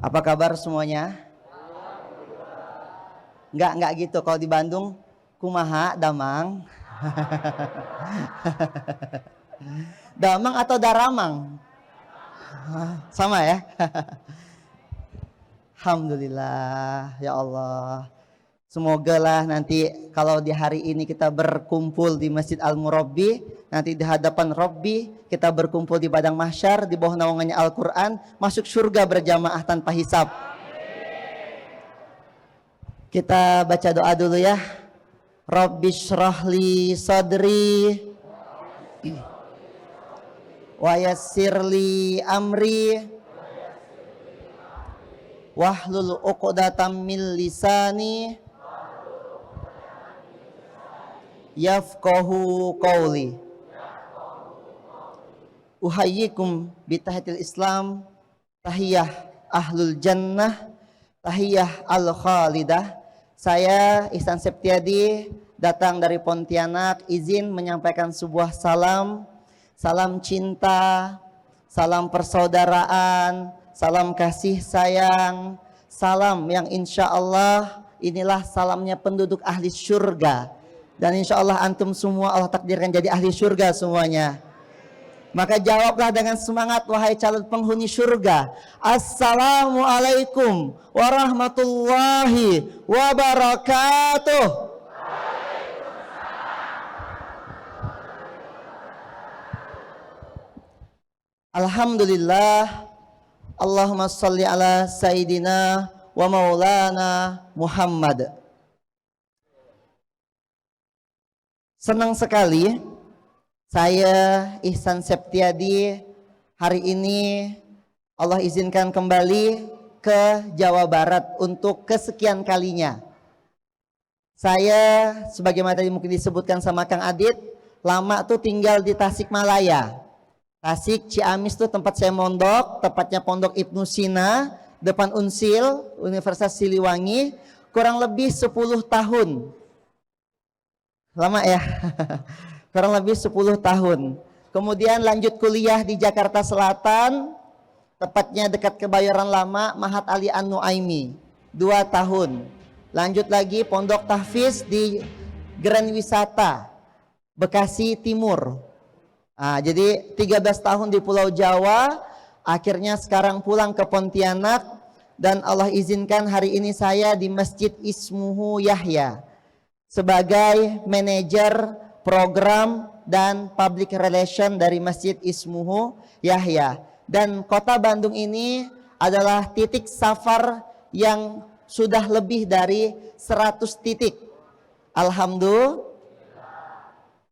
Apa kabar semuanya? Enggak gitu. Kalau di Bandung, kumaha, damang. Damang atau daramang? Sama ya? Alhamdulillah, ya Allah. Semoga lah nanti kalau di hari ini kita berkumpul di Masjid Al-Murabbi, nanti di hadapan Rabbi kita berkumpul di padang mahsyar di bawah naungannya Al-Quran, masuk surga berjamaah tanpa hisab. Kita baca doa dulu ya. Rabbi shrahli sadri wa yassirli amri wahlul uqdatam min lisani yafqahu qawli. Uhayyikum bitahiyatil Islam, tahiyah ahlul jannah, tahiyah al khalidah. Saya Ihsan Septiadi datang dari Pontianak, izin menyampaikan sebuah salam, salam cinta, salam persaudaraan, salam kasih sayang, salam yang insya Allah inilah salamnya penduduk ahli surga. Dan insya Allah antum semua Allah takdirkan jadi ahli surga semuanya. Maka jawablah dengan semangat wahai calon penghuni surga. Assalamualaikum warahmatullahi wabarakatuh. Alhamdulillah. Allahumma salli ala Sayyidina wa maulana Muhammad. Senang sekali saya Ihsan Septiadi hari ini Allah izinkan kembali ke Jawa Barat untuk kesekian kalinya. Saya sebagaimana tadi mungkin disebutkan sama Kang Adit, lama tuh tinggal di Tasikmalaya. Tasik Ciamis tuh tempat saya mondok, tepatnya Pondok Ibnu Sina, depan Unsil, Universitas Siliwangi, kurang lebih 10 tahun. Lama ya? Kurang lebih 10 tahun. Kemudian lanjut kuliah di Jakarta Selatan, tepatnya dekat Kebayoran Lama, Mahat Ali An-Nuaimi, 2 tahun. Lanjut lagi Pondok Tahfiz di Grand Wisata, Bekasi Timur. Nah, jadi 13 tahun di Pulau Jawa, akhirnya sekarang pulang ke Pontianak, dan Allah izinkan hari ini saya di Masjid Ismuhu Yahya sebagai manajer program dan public relation dari Masjid Ismuhu Yahya. Dan kota Bandung ini adalah titik safar yang sudah lebih dari 100 titik. Alhamdulillah.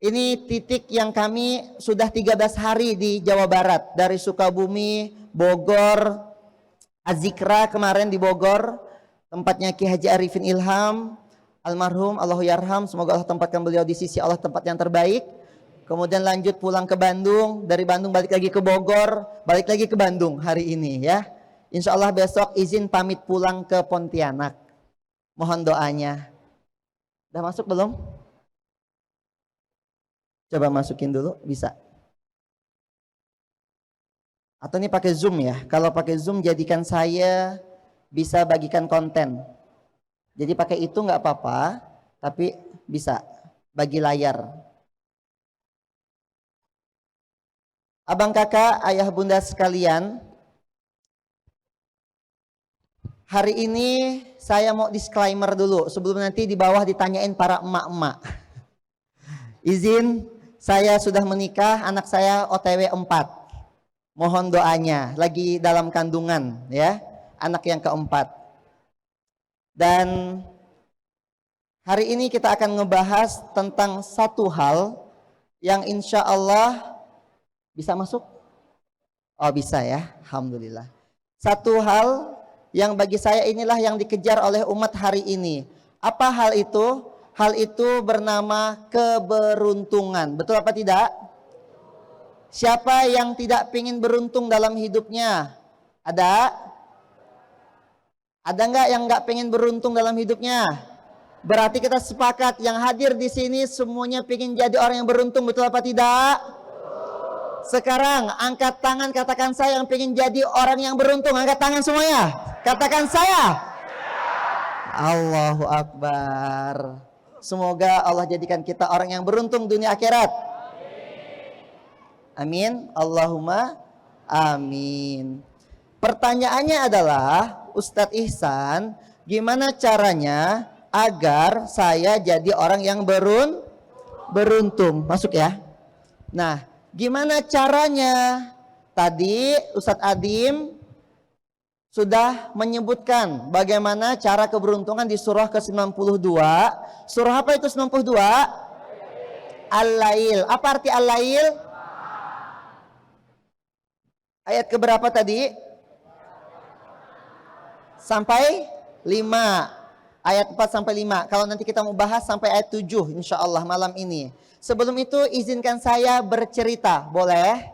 Ini titik yang kami sudah 13 hari di Jawa Barat. Dari Sukabumi, Bogor, Azikra kemarin di Bogor, tempatnya Ki Haji Arifin Ilham, almarhum, Allahu yarham, semoga Allah tempatkan beliau di sisi Allah tempat yang terbaik. Kemudian lanjut pulang ke Bandung, dari Bandung balik lagi ke Bogor, balik lagi ke Bandung hari ini ya. Insya Allah besok izin pamit pulang ke Pontianak. Mohon doanya. Udah masuk belum? Coba masukin dulu, bisa. Atau ini pakai Zoom ya. Kalau pakai Zoom jadikan saya bisa bagikan konten. Jadi pakai itu nggak apa-apa, tapi bisa bagi layar. Abang kakak, ayah bunda sekalian, hari ini saya mau disclaimer dulu sebelum nanti di bawah ditanyain para emak-emak. Izin, saya sudah menikah, anak saya OTW 4. Mohon doanya, lagi dalam kandungan ya, anak yang keempat. Dan hari ini kita akan ngebahas tentang satu hal yang insya Allah bisa masuk? Oh bisa ya, Alhamdulillah. Satu hal yang bagi saya inilah yang dikejar oleh umat hari ini. Apa hal itu? Hal itu bernama keberuntungan. Betul apa tidak? Siapa yang tidak ingin beruntung dalam hidupnya? Ada? Ada nggak yang nggak pengen beruntung dalam hidupnya? Berarti kita sepakat yang hadir di sini semuanya pengen jadi orang yang beruntung, betul apa tidak? Sekarang angkat tangan, katakan saya yang pengen jadi orang yang beruntung. Angkat tangan semuanya. Katakan saya. Allahu Akbar. Semoga Allah jadikan kita orang yang beruntung dunia akhirat. Amin. Allahumma amin. Pertanyaannya adalah, Ustadz Ihsan, gimana caranya agar saya jadi orang yang beruntung? Masuk ya. Nah, gimana caranya? Tadi Ustadz Adim sudah menyebutkan bagaimana cara keberuntungan di surah ke-92. Surah apa itu 92? Al-Lail. Apa arti Al-Lail? Ayat keberapa tadi? Sampai 5. Ayat 4 sampai 5. Kalau nanti kita mau bahas sampai ayat 7 insya Allah malam ini. Sebelum itu izinkan saya bercerita. Boleh?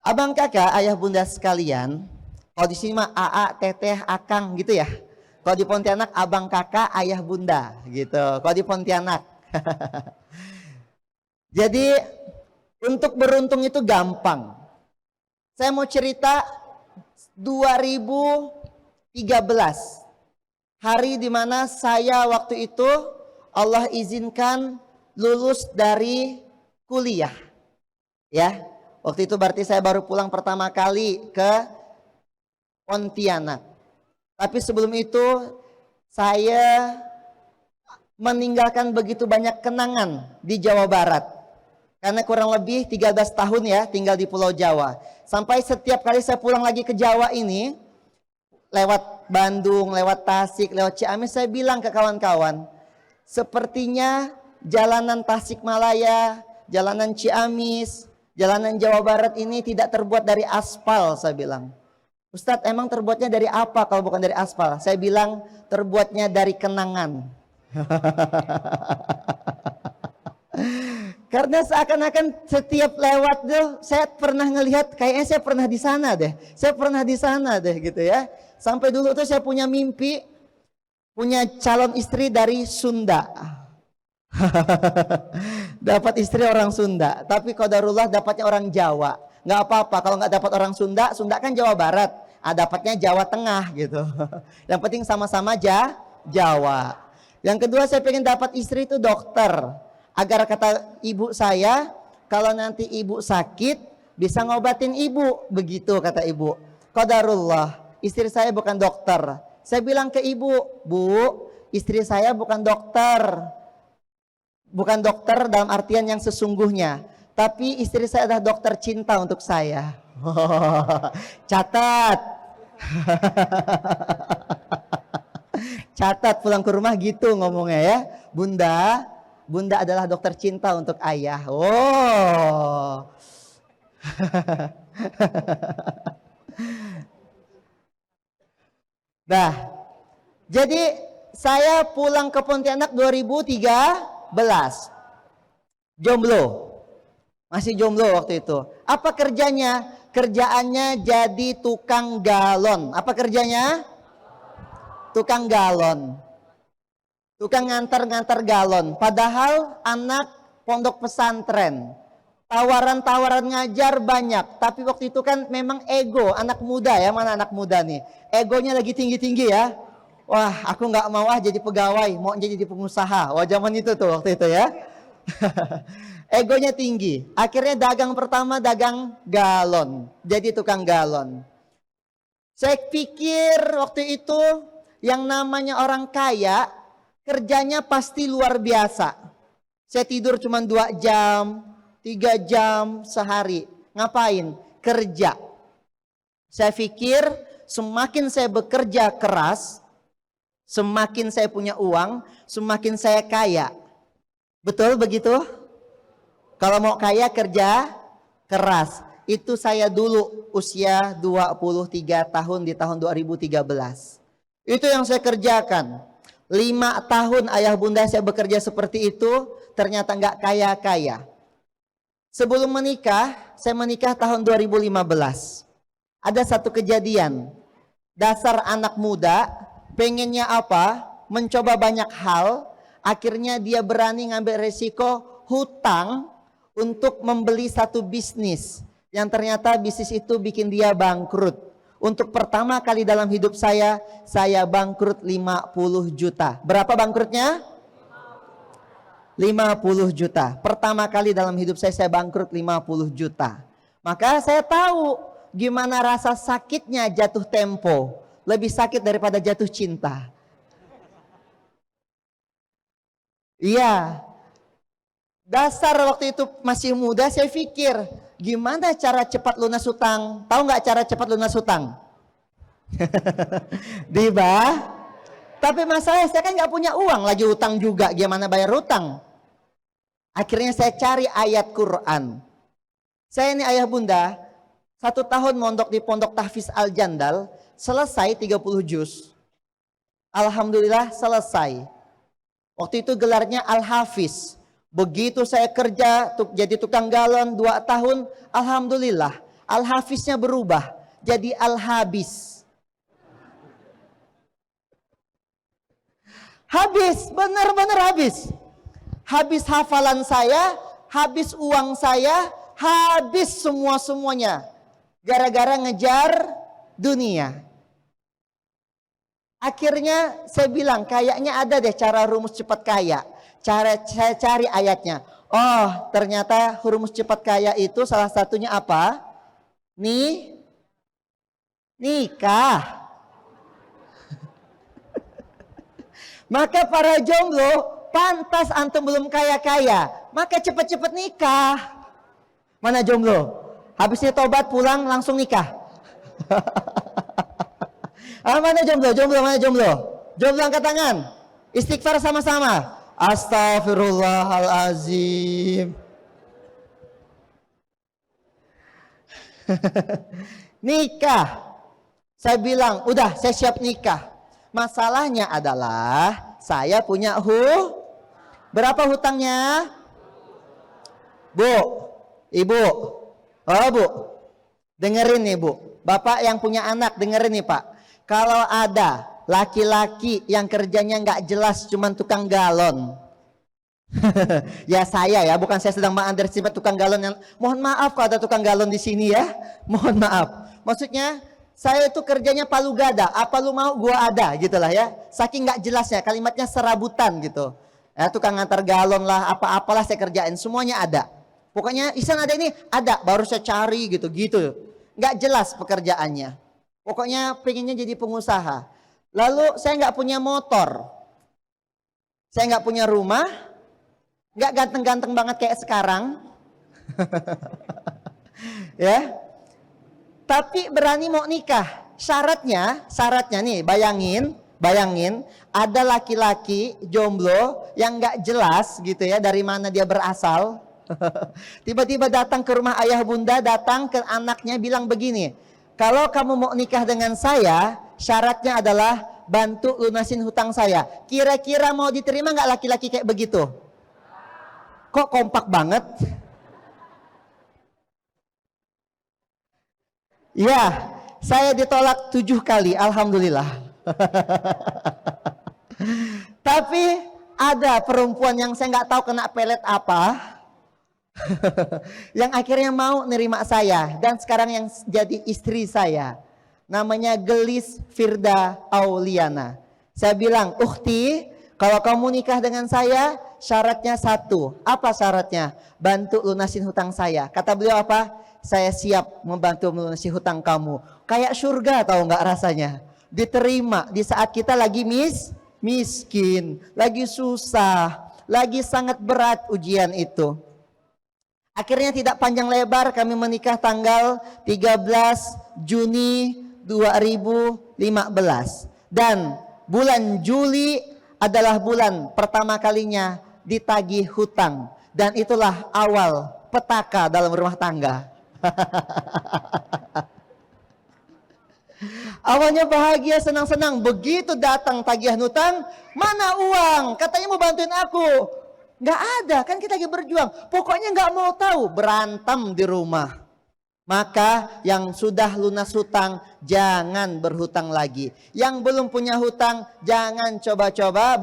Abang kakak, ayah bunda sekalian. Kalau di sini mah AA, teteh, akang gitu ya. Kalau di Pontianak abang kakak, ayah bunda gitu. Kalau di Pontianak. Jadi untuk beruntung itu gampang. Saya mau cerita 2013. Hari dimana saya waktu itu Allah izinkan lulus dari kuliah. Ya, waktu itu berarti saya baru pulang pertama kali ke Pontianak. Tapi sebelum itu saya meninggalkan begitu banyak kenangan di Jawa Barat. Karena kurang lebih 13 tahun ya tinggal di Pulau Jawa. Sampai setiap kali saya pulang lagi ke Jawa ini, lewat Bandung, lewat Tasik, lewat Ciamis, saya bilang ke kawan-kawan, sepertinya jalanan Tasikmalaya, jalanan Ciamis, jalanan Jawa Barat ini tidak terbuat dari aspal, saya bilang. Ustadz, emang terbuatnya dari apa kalau bukan dari aspal? Saya bilang terbuatnya dari kenangan. Karena seakan-akan setiap lewat tuh saya pernah ngelihat, kayaknya saya pernah di sana deh. Saya pernah di sana deh gitu ya. Sampai dulu tuh saya punya mimpi punya calon istri dari Sunda. Dapat istri orang Sunda, tapi qadarullah dapatnya orang Jawa. Nggak apa-apa kalau nggak dapat orang Sunda, Sunda kan Jawa Barat. Dapatnya Jawa Tengah gitu. Yang penting sama-sama Jawa. Yang kedua saya pengen dapat istri itu dokter. Agar kata ibu saya, kalau nanti ibu sakit bisa ngobatin ibu, begitu kata ibu. Qadarullah, istri saya bukan dokter. Saya bilang ke ibu, Bu, istri saya bukan dokter. Bukan dokter dalam artian yang sesungguhnya, tapi istri saya adalah dokter cinta untuk saya. Catat. Catat pulang ke rumah gitu ngomongnya ya. Bunda adalah dokter cinta untuk ayah. Oh. Nah, jadi saya pulang ke Pontianak 2013. Jomblo. Masih jomblo waktu itu. Apa kerjanya? Kerjaannya jadi tukang galon. Apa kerjanya? Tukang galon. Tukang ngantar-ngantar galon. Padahal anak pondok pesantren. Tawaran-tawaran ngajar banyak. Tapi waktu itu kan memang ego. Anak muda ya. Mana anak muda nih? Egonya lagi tinggi-tinggi ya. Wah, aku nggak mau jadi pegawai. Mau jadi pengusaha. Wah, zaman itu tuh waktu itu ya. Egonya tinggi. Akhirnya dagang pertama dagang galon. Jadi tukang galon. Saya pikir waktu itu yang namanya orang kaya kerjanya pasti luar biasa. Saya tidur cuma 2 jam, 3 jam sehari. Ngapain? Kerja. Saya pikir semakin saya bekerja keras, semakin saya punya uang, semakin saya kaya. Betul begitu? Kalau mau kaya kerja keras. Itu saya dulu usia 23 tahun di tahun 2013. Itu yang saya kerjakan. 5 tahun ayah bunda saya bekerja seperti itu, ternyata nggak kaya-kaya. Sebelum menikah, saya menikah tahun 2015. Ada satu kejadian. Dasar anak muda, pengennya apa? Mencoba banyak hal. Akhirnya dia berani ngambil resiko hutang untuk membeli satu bisnis yang ternyata bisnis itu bikin dia bangkrut. Untuk pertama kali dalam hidup saya bangkrut 50 juta. Berapa bangkrutnya? 50 juta. Pertama kali dalam hidup saya bangkrut 50 juta. Maka saya tahu gimana rasa sakitnya jatuh tempo. Lebih sakit daripada jatuh cinta. Iya. Dasar waktu itu masih muda saya pikir, gimana cara cepat lunas hutang? Tahu nggak cara cepat lunas hutang? Diba? Tapi masalahnya saya kan nggak punya uang, lagi utang juga, gimana bayar utang? Akhirnya saya cari ayat Quran. Saya ini ayah bunda, 1 tahun mondok di Pondok Tahfiz Al Jandal, selesai 30 juz. Alhamdulillah selesai. Waktu itu gelarnya Al-Hafiz. Begitu saya kerja jadi tukang galon 2 tahun, alhamdulillah Al-Hafiznya berubah jadi Al-Habis. Habis, benar-benar habis. Habis hafalan saya, habis uang saya, habis semua-semuanya. Gara-gara ngejar dunia. Akhirnya saya bilang, kayaknya ada deh cara rumus cepat kaya. Saya cari ayatnya. Oh, ternyata rumus cepat kaya itu salah satunya apa? Nikah. Maka para jomblo, pantas antum belum kaya-kaya, maka cepat-cepat nikah. Mana jomblo? Habisnya tobat pulang langsung nikah. Mana jomblo? Mana jomblo? Jomblo angkat tangan. Istighfar sama-sama. Astaghfirullahalazim. Nikah. Saya bilang, udah saya siap nikah. Masalahnya adalah saya punya berapa hutangnya? Bu, ibu. Oh bu, dengerin nih bu. Bapak yang punya anak dengerin nih pak. Kalau ada laki-laki yang kerjanya nggak jelas cuman tukang galon. Ya saya ya, bukan saya sedang mengandarkan tukang galon yang mohon maaf kalau ada tukang galon di sini ya. Mohon maaf. Maksudnya saya itu kerjanya palu gada, apa lu mau gua ada gitulah ya. Saking nggak jelasnya kalimatnya serabutan gitu. Ya, tukang ngantar galon lah, apa-apalah saya kerjain semuanya ada. Pokoknya Ihsan ada ini, ada baru saya cari gitu-gitu. Nggak jelas pekerjaannya. Pokoknya pengennya jadi pengusaha. Lalu saya nggak punya motor, saya nggak punya rumah, nggak ganteng-ganteng banget kayak sekarang, ya. Tapi berani mau nikah. Syaratnya nih, bayangin, ada laki-laki jomblo yang nggak jelas gitu ya dari mana dia berasal. Tiba-tiba datang ke rumah ayah bunda, datang ke anaknya bilang begini. Kalau kamu mau nikah dengan saya, syaratnya adalah bantu lunasin hutang saya. Kira-kira mau diterima nggak laki-laki kayak begitu? Kok kompak banget? Ya, saya ditolak 7 kali, alhamdulillah. Tapi ada perempuan yang saya nggak tahu kena pelet apa. Yang akhirnya mau nerima saya dan sekarang yang jadi istri saya, namanya Gelis Firda Auliana. Saya bilang, "Ukhti, kalau kamu nikah dengan saya, syaratnya 1. Apa syaratnya? Bantu lunasin hutang saya." Kata beliau apa? "Saya siap membantu melunasi hutang kamu." Kayak surga tahu nggak rasanya? Diterima di saat kita lagi miskin, lagi susah, lagi sangat berat ujian itu. Akhirnya tidak panjang lebar kami menikah tanggal 13 Juni 2015. Dan bulan Juli adalah bulan pertama kalinya ditagih hutang. Dan itulah awal petaka dalam rumah tangga. Awalnya bahagia, senang-senang. Begitu datang tagihan hutang, mana uang? Katanya mau bantuin aku. Nggak ada, kan kita lagi berjuang. Pokoknya nggak mau tahu, berantem di rumah. Maka yang sudah lunas hutang, jangan berhutang lagi. Yang belum punya hutang, jangan coba-coba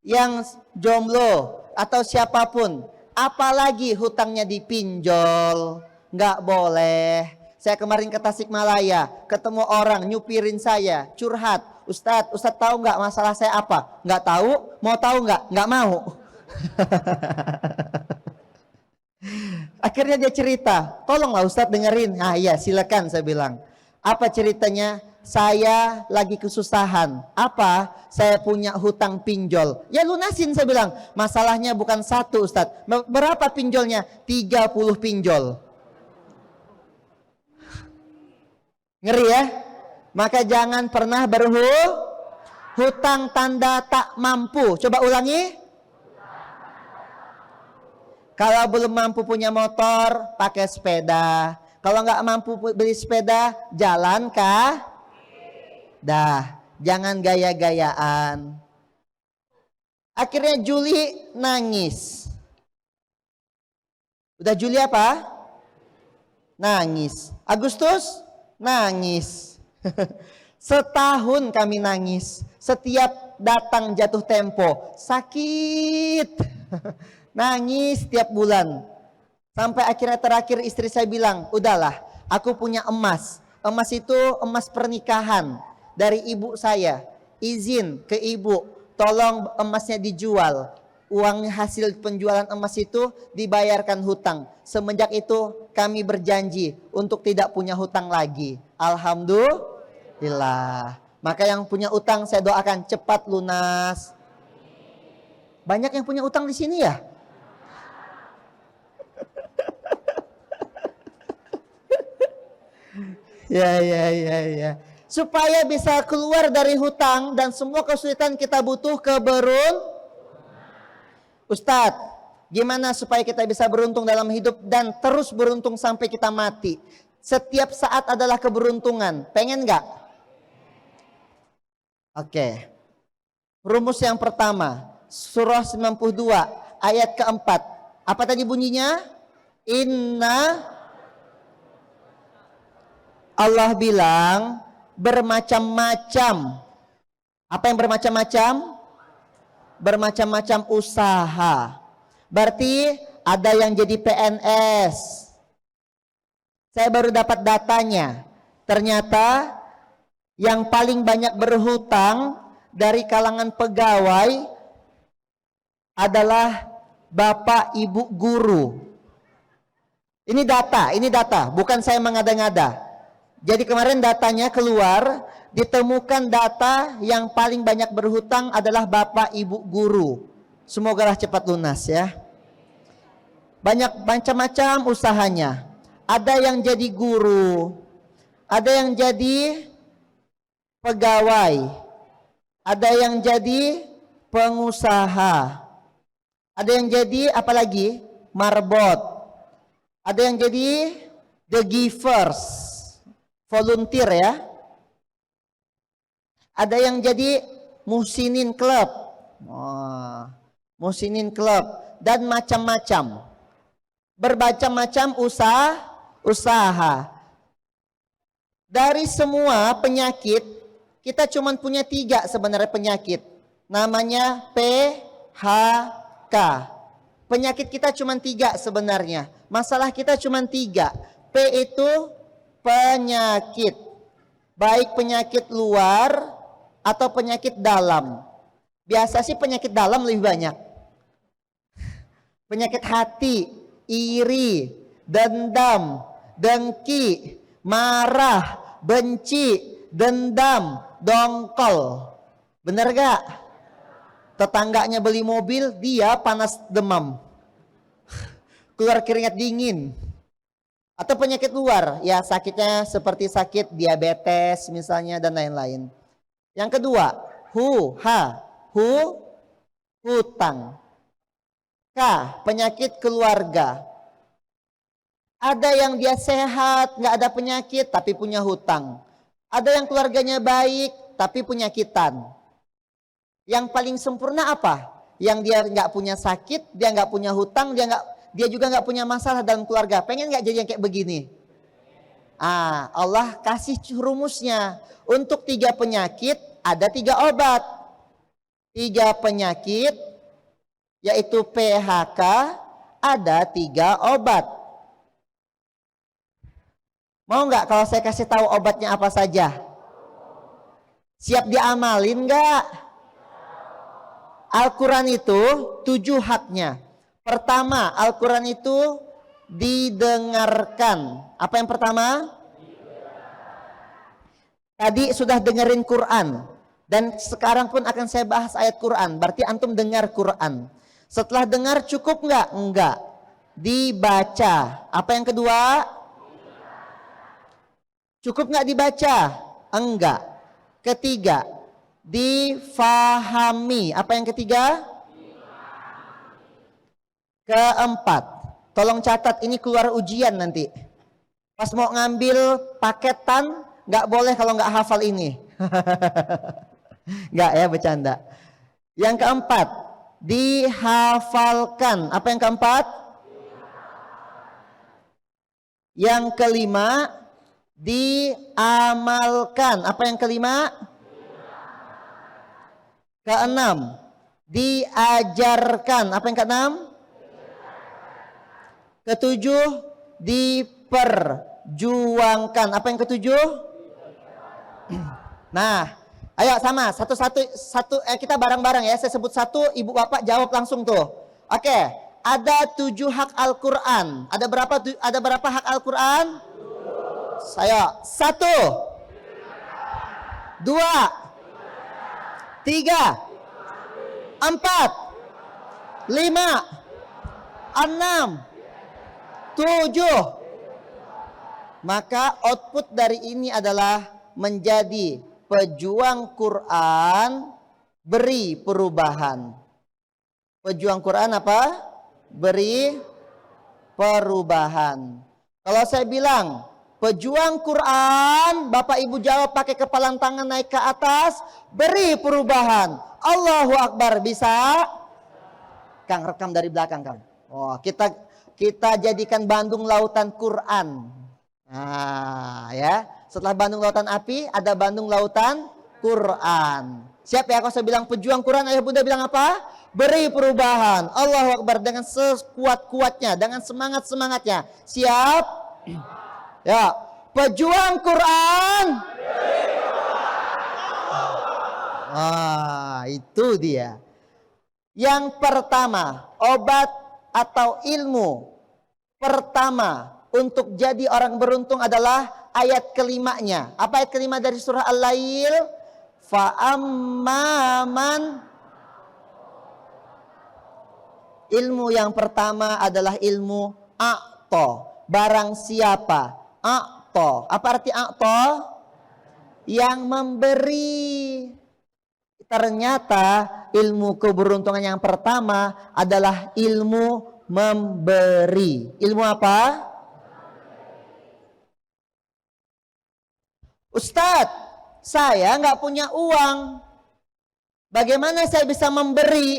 Yang jomblo, atau siapapun, apalagi hutangnya dipinjol, nggak boleh. Saya kemarin ke Tasikmalaya, ketemu orang nyupirin saya, curhat. Ustadz tahu nggak masalah saya apa? Nggak tahu. Mau tahu nggak? Nggak mau. Akhirnya dia cerita, tolonglah Ustadz dengerin. Ah iya silakan, saya bilang. Apa ceritanya? Saya lagi kesusahan. Apa? Saya punya hutang pinjol. Ya lunasin, saya bilang. Masalahnya bukan satu Ustadz. Berapa pinjolnya? 30 pinjol. Ngeri ya? Maka jangan pernah hutang tanda tak mampu. Coba ulangi. Kalau belum mampu punya motor, pakai sepeda. Kalau nggak mampu beli sepeda, jalan kah? Dah, jangan gaya-gayaan. Akhirnya Juli nangis. Udah Juli apa? Nangis. Agustus? Nangis. Setahun kami nangis. Setiap datang jatuh tempo, sakit. Nangis tiap bulan. Sampai akhirnya terakhir istri saya bilang, udahlah, aku punya emas. Emas itu emas pernikahan dari ibu saya. Izin ke ibu, tolong emasnya dijual. Uang hasil penjualan emas itu dibayarkan hutang. Semenjak itu kami berjanji untuk tidak punya hutang lagi. Alhamdulillah. Maka yang punya utang saya doakan cepat lunas. Banyak yang punya utang di sini ya? Ya. Supaya bisa keluar dari hutang dan semua kesulitan kita butuh Ustadz, gimana supaya kita bisa beruntung dalam hidup dan terus beruntung sampai kita mati? Setiap saat adalah keberuntungan. Pengen nggak? Oke. Rumus yang pertama, surah 92 ayat keempat. Apa tadi bunyinya? Inna Allah bilang bermacam-macam. Apa yang bermacam-macam? Bermacam-macam usaha. Berarti ada yang jadi PNS. Saya baru dapat datanya. Ternyata yang paling banyak berhutang dari kalangan pegawai adalah bapak ibu guru. Ini data, bukan saya mengada-ngada. Jadi kemarin datanya keluar, ditemukan data yang paling banyak berhutang adalah bapak ibu guru. Semoga cepat lunas ya. Banyak macam-macam usahanya. Ada yang jadi guru, ada yang jadi pegawai, ada yang jadi pengusaha, ada yang jadi apalagi marbot, ada yang jadi the givers. Volunteer ya. Ada yang jadi Muhsinin Club. Muhsinin Club dan macam-macam. Bermacam-macam usaha. Dari semua penyakit, kita cuma punya 3 sebenarnya penyakit. Namanya PHK. Penyakit kita cuma 3 sebenarnya. Masalah kita cuma 3. P itu penyakit, baik penyakit luar atau penyakit dalam. Biasa sih penyakit dalam lebih banyak. Penyakit hati, iri, dendam, dengki, marah, benci, dendam, dongkol. Bener gak? Tetangganya beli mobil, dia panas demam, keluar keringat dingin. Atau penyakit luar, ya sakitnya seperti sakit diabetes misalnya dan lain-lain. Yang kedua, hutang. K, penyakit keluarga. Ada yang dia sehat, nggak ada penyakit, tapi punya hutang. Ada yang keluarganya baik, tapi penyakitan. Yang paling sempurna apa? Yang dia nggak punya sakit, dia nggak punya hutang, dia juga nggak punya masalah dalam keluarga. Pengen nggak jadi yang kayak begini? Allah kasih rumusnya. Untuk 3 penyakit ada 3 obat. 3 penyakit yaitu PHK, ada 3 obat. Mau nggak kalau saya kasih tahu obatnya apa saja? Siap diamalin nggak? Al-Quran itu 7 haknya. Pertama, Al-Quran itu didengarkan. Apa yang pertama? Tadi sudah dengerin Quran. Dan sekarang pun akan saya bahas ayat Quran. Berarti antum dengar Quran. Setelah dengar cukup nggak? Enggak. Dibaca. Apa yang kedua? Cukup nggak dibaca? Enggak. Ketiga, difahami. Apa yang ketiga? Keempat, tolong catat, ini keluar ujian nanti. Pas mau ngambil paketan, nggak boleh kalau nggak hafal ini. Nggak ya, bercanda. Yang keempat, dihafalkan. Apa yang keempat? Yang kelima, diamalkan. Apa yang kelima? Keenam, diajarkan. Apa yang keenam? Ketujuh, diperjuangkan. Apa yang ketujuh? Nah, ayo sama satu-satu kita bareng-bareng ya. Saya sebut satu, ibu bapak jawab langsung tuh. Oke, ada 7 hak Al-Quran. Ada berapa hak Al-Quran? Saya 1, 2, 3, 4, 5, 6, 7. Maka output dari ini adalah menjadi pejuang Quran, beri perubahan. Pejuang Quran apa? Beri perubahan. Kalau saya bilang pejuang Quran, Bapak Ibu jawab pakai kepalan tangan naik ke atas, beri perubahan. Allahu Akbar. Bisa? Kang, rekam dari belakang, Kang. Oh, kita jadikan Bandung lautan Quran. Nah, ya. Setelah Bandung lautan api, ada Bandung lautan Quran. Siap ya kalau saya bilang pejuang Quran, ayah bunda bilang apa? Beri perubahan. Allahu Akbar, dengan sekuat-kuatnya, dengan semangat-semangatnya. Siap? Ya, pejuang Quran. Itu dia. Yang pertama, obat atau ilmu pertama untuk jadi orang beruntung adalah ayat kelimanya. Apa ayat kelima dari surah Al-Lail? Fa'amman. Ilmu yang pertama adalah ilmu a'to. Barang siapa a'to. Apa arti a'to? Yang memberi. Ternyata ilmu keberuntungan yang pertama adalah ilmu memberi. Ilmu apa? Ustadz, saya nggak punya uang. Bagaimana saya bisa memberi?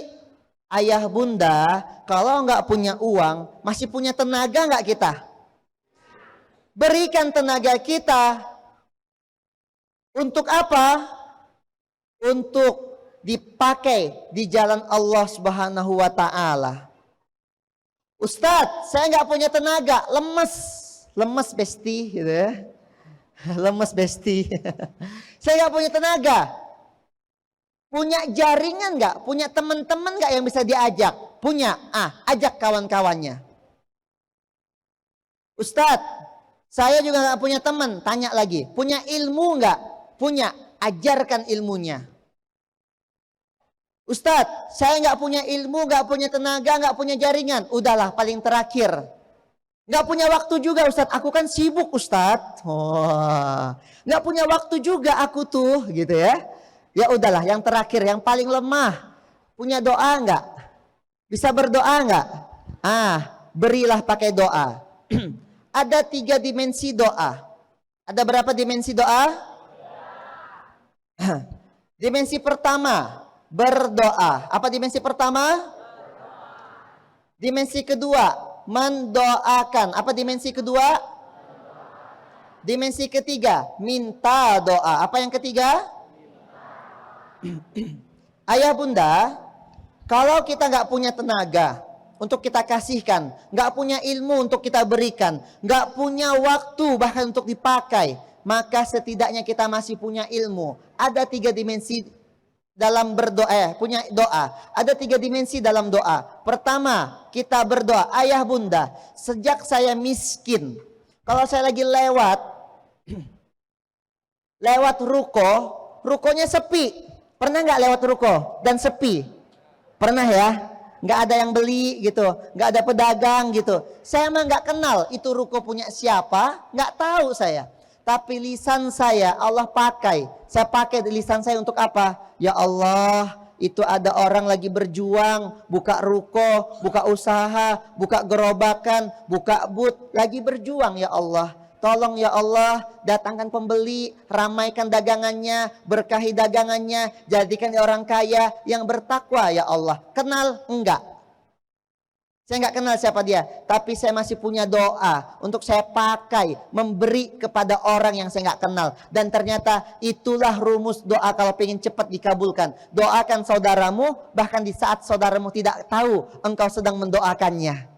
Ayah bunda, kalau nggak punya uang, masih punya tenaga nggak kita? Berikan tenaga kita. Untuk apa? Untuk dipakai di jalan Allah Subhanahu wa Ta'ala. Ustadz, saya nggak punya tenaga, lemes besti, gitu ya. Lemes besti. Saya nggak punya tenaga. Punya jaringan nggak? Punya teman-teman nggak yang bisa diajak? Punya, ajak kawan-kawannya. Ustadz, saya juga nggak punya teman. Tanya lagi, punya ilmu nggak? Punya, ajarkan ilmunya. Ustadz, saya nggak punya ilmu, nggak punya tenaga, nggak punya jaringan. Udahlah, paling terakhir. Nggak punya waktu juga Ustadz, aku kan sibuk Ustadz. Nggak punya waktu juga aku tuh, gitu ya. Ya udahlah, yang terakhir, yang paling lemah. Punya doa nggak? Bisa berdoa nggak? Berilah pakai doa. Ada 3 dimensi doa. Ada berapa dimensi doa? Dimensi pertama, berdoa. Apa dimensi pertama? Dimensi kedua, mendoakan. Apa dimensi kedua? Dimensi ketiga, minta doa. Apa yang ketiga? Ayah bunda, Kalau kita nggak punya tenaga untuk kita kasihkan, nggak punya ilmu untuk kita berikan, nggak punya waktu bahkan untuk dipakai, maka setidaknya kita masih punya ilmu. Ada 3 dimensi dalam berdoa, punya doa. Ada 3 dimensi dalam doa. Pertama, kita berdoa, ayah bunda, sejak saya miskin, kalau saya lagi lewat ruko, rukonya sepi. Pernah nggak lewat ruko dan sepi? Pernah ya? Nggak ada yang beli gitu, nggak ada pedagang gitu. Saya mah nggak kenal itu ruko punya siapa, nggak tahu saya. Tapi lisan saya Allah pakai. Saya pakai lisan saya untuk apa? Ya Allah, itu ada orang lagi berjuang, buka ruko, buka usaha, buka gerobakan, buka booth, lagi berjuang ya Allah. Tolong ya Allah, datangkan pembeli, ramaikan dagangannya, berkahi dagangannya, jadikan dia orang kaya yang bertakwa ya Allah. Kenal? Enggak. Saya enggak kenal siapa dia, tapi saya masih punya doa untuk saya pakai, memberi kepada orang yang saya enggak kenal. Dan ternyata itulah rumus doa kalau pengen cepat dikabulkan. Doakan saudaramu, bahkan di saat saudaramu tidak tahu engkau sedang mendoakannya.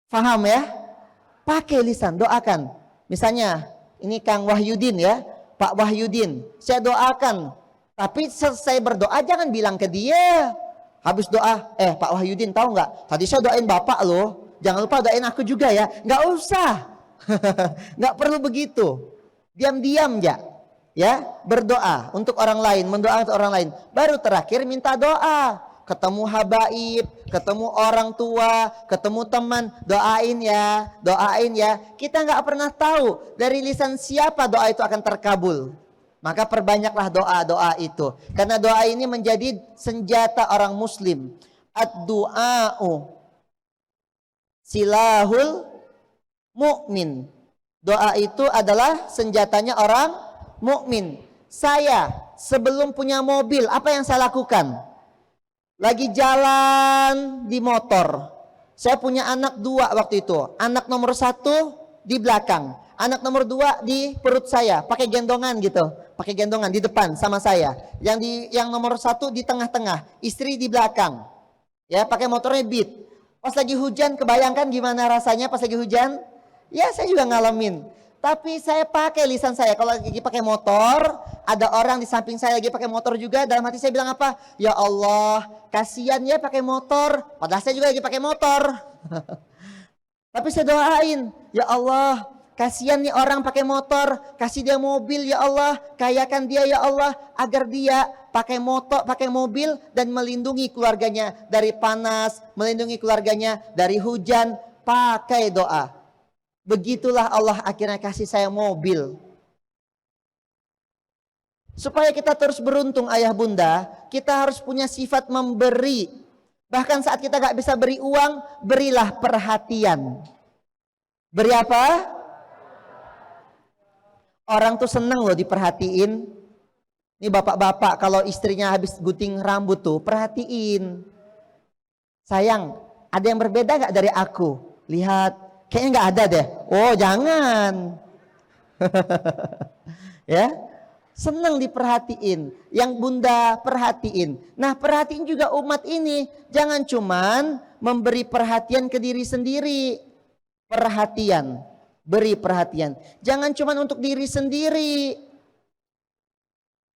Faham ya? Pakai lisan, doakan. Misalnya, ini Kang Wahyudin ya, Pak Wahyudin. Saya doakan. Tapi selesai berdoa jangan bilang ke dia. Habis doa, Pak Wahyudin tahu nggak? Tadi saya doain Bapak loh. Jangan lupa doain aku juga ya. Nggak usah. Nggak perlu begitu. Diam-diam ya, berdoa untuk orang lain, mendoakan untuk orang lain. Baru terakhir minta doa. Ketemu habaib, ketemu orang tua, ketemu teman, doain ya. Kita nggak pernah tahu dari lisan siapa doa itu akan terkabul. Maka perbanyaklah doa-doa itu. Karena doa ini menjadi senjata orang muslim. Ad-du'a'u silahul mu'min. Doa itu adalah senjatanya orang mukmin. Saya sebelum punya mobil, apa yang saya lakukan? Lagi jalan di motor. Saya punya anak 2 waktu itu. Anak nomor 1 di belakang, anak nomor 2 di perut saya, pakai gendongan gitu. Pakai gendongan di depan sama saya. Yang nomor 1 di tengah-tengah, istri di belakang. Ya, pakai motornya Beat. Pas lagi hujan, kebayangkan gimana rasanya pas lagi hujan? Ya, saya juga ngalamin. Tapi saya pakai lisan saya. Kalau lagi pakai motor, ada orang di samping saya lagi pakai motor juga. Dalam hati saya bilang apa? Ya Allah, kasihan ya pakai motor. Padahal saya juga lagi pakai motor. Tapi saya doain, ya Allah, kasihan nih orang pakai motor. Kasih dia mobil ya Allah. Kayakan dia ya Allah. Agar dia pakai motor, pakai mobil dan melindungi keluarganya dari panas. Melindungi keluarganya dari hujan. Pakai doa. Begitulah Allah akhirnya kasih saya mobil. Supaya kita terus beruntung ayah bunda, kita harus punya sifat memberi. Bahkan saat kita gak bisa beri uang, berilah perhatian. Beri apa? Orang tuh seneng loh diperhatiin. Ini bapak-bapak kalau istrinya habis gunting rambut tuh, perhatiin. Sayang, ada yang berbeda gak dari aku? Lihat. Kayaknya nggak ada deh. Oh jangan. Ya, senang diperhatiin. Yang bunda perhatiin. Nah perhatiin juga umat ini. Jangan cuman memberi perhatian ke diri sendiri. Perhatian, beri perhatian. Jangan cuman untuk diri sendiri.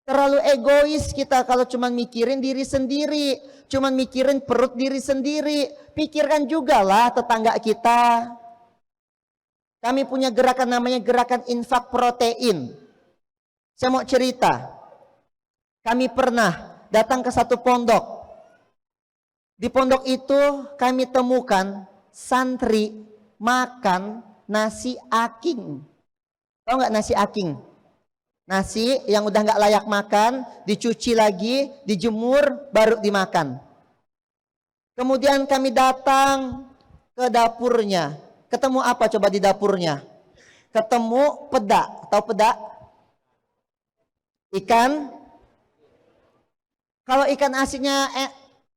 Terlalu egois kita kalau cuman mikirin diri sendiri. Cuman mikirin perut diri sendiri. Pikirkan juga lah tetangga kita. Kami punya gerakan namanya gerakan infak protein. Saya mau cerita. Kami pernah datang ke satu pondok. Di pondok itu kami temukan santri makan nasi aking. Tahu nggak nasi aking? Nasi yang udah nggak layak makan, dicuci lagi, dijemur, baru dimakan. Kemudian kami datang ke dapurnya. Ketemu apa coba di dapurnya? Ketemu peda. Tahu peda? Ikan. Kalau ikan asinnya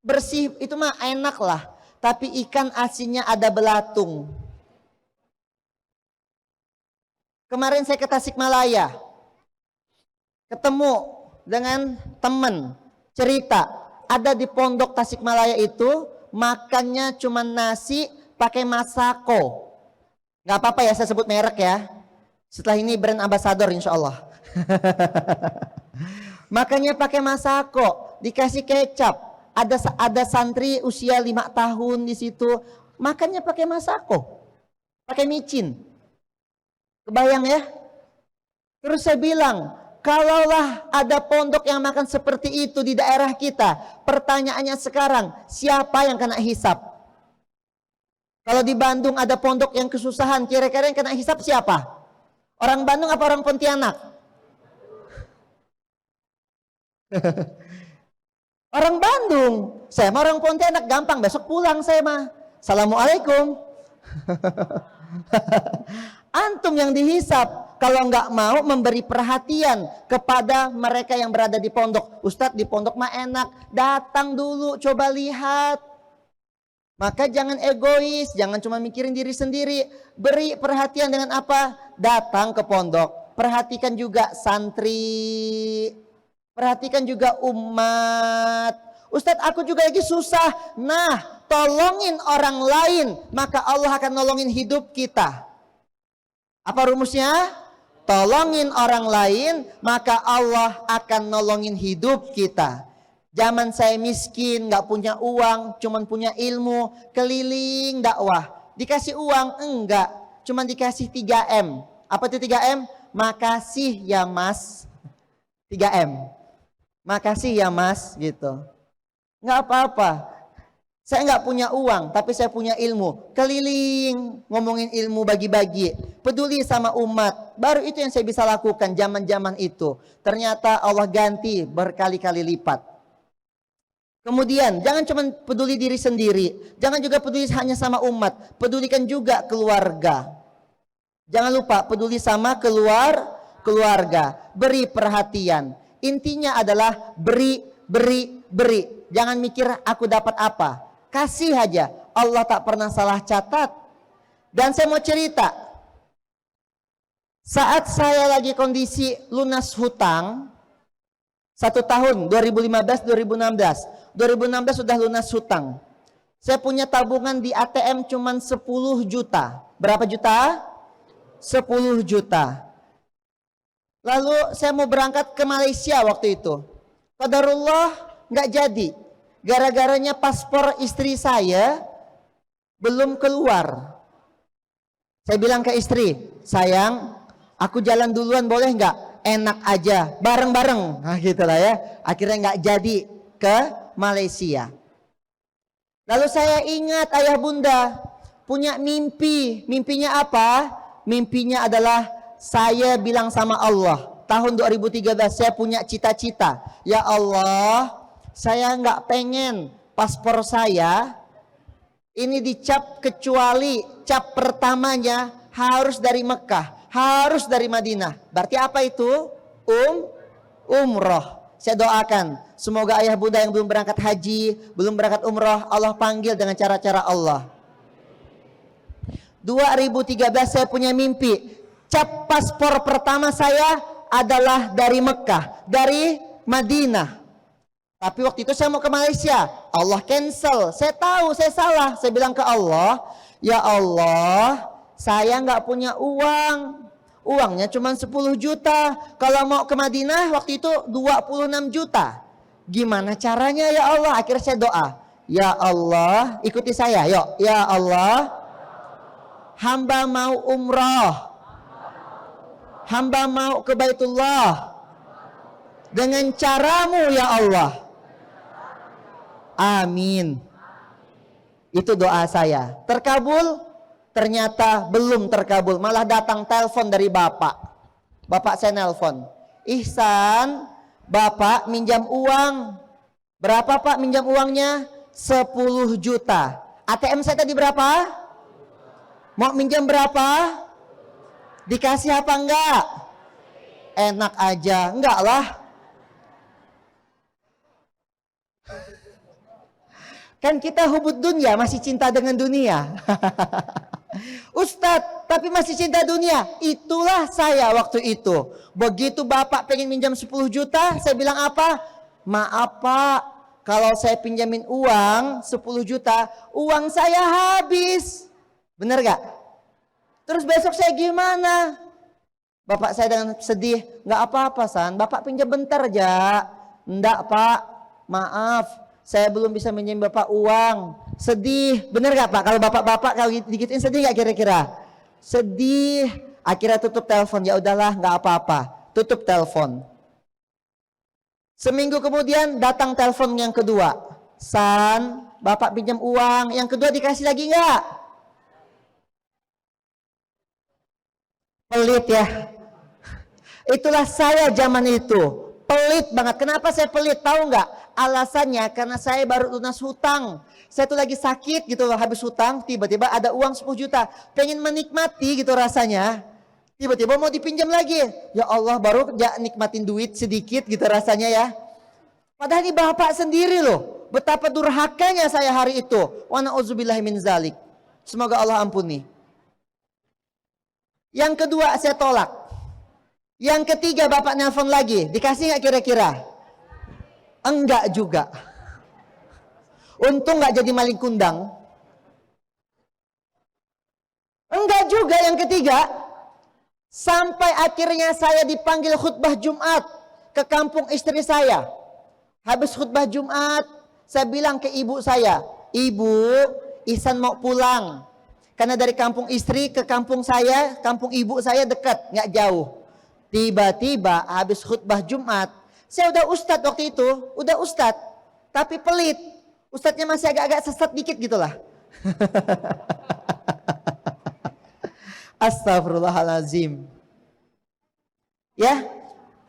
bersih itu mah enak lah. Tapi ikan asinnya ada belatung. Kemarin saya ke Tasikmalaya. Ketemu dengan teman. cerita, ada di Pondok Tasikmalaya itu makannya cuma nasi pakai masako. Nggak apa-apa ya saya sebut merek ya. Setelah ini brand ambassador insya Allah. Makannya pakai masako, dikasih kecap. Ada santri usia 5 tahun di situ, makannya pakai masako, pakai micin. Kebayang ya? Terus saya bilang, kalaulah ada pondok yang makan seperti itu di daerah kita, pertanyaannya sekarang, siapa yang kena hisap? Kalau di Bandung ada pondok yang kesusahan, kira-kira yang kena hisap siapa? Orang Bandung apa orang Pontianak? Orang Bandung. Saya mah orang Pontianak, gampang, besok pulang saya mah. Assalamualaikum. Antum yang dihisap kalau nggak mau memberi perhatian kepada mereka yang berada di pondok. Ustadz, di pondok mah enak, datang dulu, coba lihat. Maka jangan egois, jangan cuma mikirin diri sendiri. Beri perhatian dengan apa? Datang ke pondok, perhatikan juga santri, perhatikan juga umat. Ustadz, aku juga lagi susah. Nah, tolongin orang lain, maka Allah akan nolongin hidup kita. Apa rumusnya? Tolongin orang lain, maka Allah akan nolongin hidup kita. Zaman saya miskin, nggak punya uang, cuman punya ilmu, keliling dakwah. Dikasih uang? Enggak, cuman dikasih 3M. Apa itu 3M? Makasih ya mas. 3M. Makasih ya mas, gitu. Nggak apa-apa. Saya nggak punya uang, tapi saya punya ilmu. Keliling, ngomongin ilmu, bagi-bagi. Peduli sama umat. Baru itu yang saya bisa lakukan zaman-zaman itu. Ternyata Allah ganti berkali-kali lipat. Kemudian, jangan cuma peduli diri sendiri. Jangan juga peduli hanya sama umat. Pedulikan juga keluarga. Jangan lupa peduli sama keluarga. Beri perhatian. Intinya adalah beri. Jangan mikir aku dapat apa. Kasih aja, Allah tak pernah salah catat. Dan saya mau cerita, saat saya lagi kondisi lunas hutang, 1 tahun, 2015-2016 sudah lunas hutang. Saya punya tabungan di ATM cuman 10 juta. Berapa juta? 10 juta. Lalu saya mau berangkat ke Malaysia waktu itu. Qadarullah nggak jadi. Gara-garanya paspor istri saya belum keluar. Saya bilang ke istri, sayang, aku jalan duluan boleh nggak? Enak aja, bareng-bareng. Nah gitulah ya. Akhirnya nggak jadi ke Malaysia. Lalu saya ingat ayah bunda punya mimpi. Mimpinya apa? Mimpinya adalah saya bilang sama Allah. Tahun 2013 saya punya cita-cita. Ya Allah, saya nggak pengen paspor saya ini dicap kecuali cap pertamanya harus dari Mekah, harus dari Madinah. Berarti apa itu? Umroh. Saya doakan semoga ayah bunda yang belum berangkat haji, belum berangkat umroh, Allah panggil dengan cara-cara Allah. 2013 saya punya mimpi. Cap paspor pertama saya adalah dari Mekah, dari Madinah. Tapi waktu itu saya mau ke Malaysia, Allah cancel. Saya tahu saya salah. Saya bilang ke Allah, ya Allah, saya nggak punya uang. Uangnya cuma 10 juta. Kalau mau ke Madinah waktu itu 26 juta. Gimana caranya ya Allah? Akhirnya saya doa, ya Allah, ikuti saya, yuk. Ya Allah, hamba mau umroh. Hamba mau ke Baitullah dengan caramu ya Allah. Amin. Itu doa saya. Terkabul? Ternyata belum terkabul. Malah datang telepon dari bapak. Bapak saya nelpon. Ihsan, bapak minjam uang. Berapa pak minjam uangnya? 10 juta. ATM saya tadi berapa? Mau minjam berapa? Dikasih apa enggak? Enak aja. Enggak lah. Kan kita hubud dunia, masih cinta dengan dunia. Ustadz, tapi masih cinta dunia. Itulah saya waktu itu. Begitu bapak pengen minjam 10 juta, saya bilang apa? Maaf Pak, kalau saya pinjamin uang 10 juta, uang saya habis. Bener gak? Terus besok saya gimana? Bapak saya dengan sedih, nggak apa-apa San, Bapak pinjam bentar aja. Enggak Pak, maaf, saya belum bisa minjem Bapak uang. Sedih, bener gak Pak? Kalau Bapak-bapak kalau digituin sedih gak kira-kira? Sedih. Akhirnya tutup telepon, ya udahlah nggak apa-apa, tutup telepon. Seminggu kemudian datang telepon yang kedua. San, Bapak pinjam uang. Yang kedua dikasih lagi nggak? Pelit ya. Itulah saya zaman itu. Pelit banget. Kenapa saya pelit? Tahu nggak? Alasannya karena saya baru lunas hutang. Saya tuh lagi sakit gitu loh, habis hutang. Tiba-tiba ada uang 10 juta. Pengen menikmati gitu rasanya. Tiba-tiba mau dipinjam lagi. Ya Allah, baru nikmatin duit sedikit gitu rasanya ya. Padahal ini Bapak sendiri loh. Betapa durhakanya saya hari itu. Wa na'udzubillahi min zalik. Semoga Allah ampuni. Yang kedua saya tolak. Yang ketiga Bapak nelpon lagi. Dikasih nggak kira-kira? Enggak juga. Untung nggak jadi maling kundang. Enggak juga yang ketiga. Sampai akhirnya saya dipanggil khutbah Jumat ke kampung istri saya. Habis khutbah Jumat, saya bilang ke ibu saya, Ibu, Ihsan mau pulang. Karena dari kampung istri ke kampung saya, kampung ibu saya dekat, nggak jauh. Tiba-tiba habis khutbah Jumat, saya udah ustadz waktu itu, udah ustadz, tapi pelit. Ustadznya masih agak-agak sesat dikit gitulah. Astagfirullahalazim. Ya,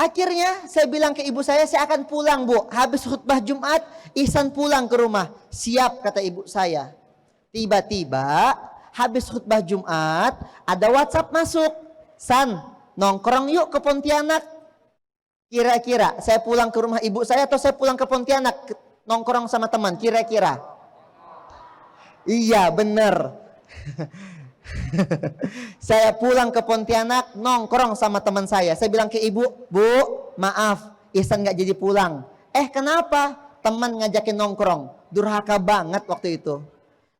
akhirnya saya bilang ke ibu saya akan pulang Bu. Habis khutbah Jumat, Ihsan pulang ke rumah. Siap kata ibu saya. Tiba-tiba habis khutbah Jumat, ada WhatsApp masuk. San, nongkrong yuk ke Pontianak. Kira-kira saya pulang ke rumah ibu saya atau saya pulang ke Pontianak nongkrong sama teman? Kira-kira. Iya bener. Saya pulang ke Pontianak nongkrong sama teman saya. Saya bilang ke ibu, Bu, maaf, Ihsan nggak jadi pulang. Kenapa? Teman ngajakin nongkrong. Durhaka banget waktu itu.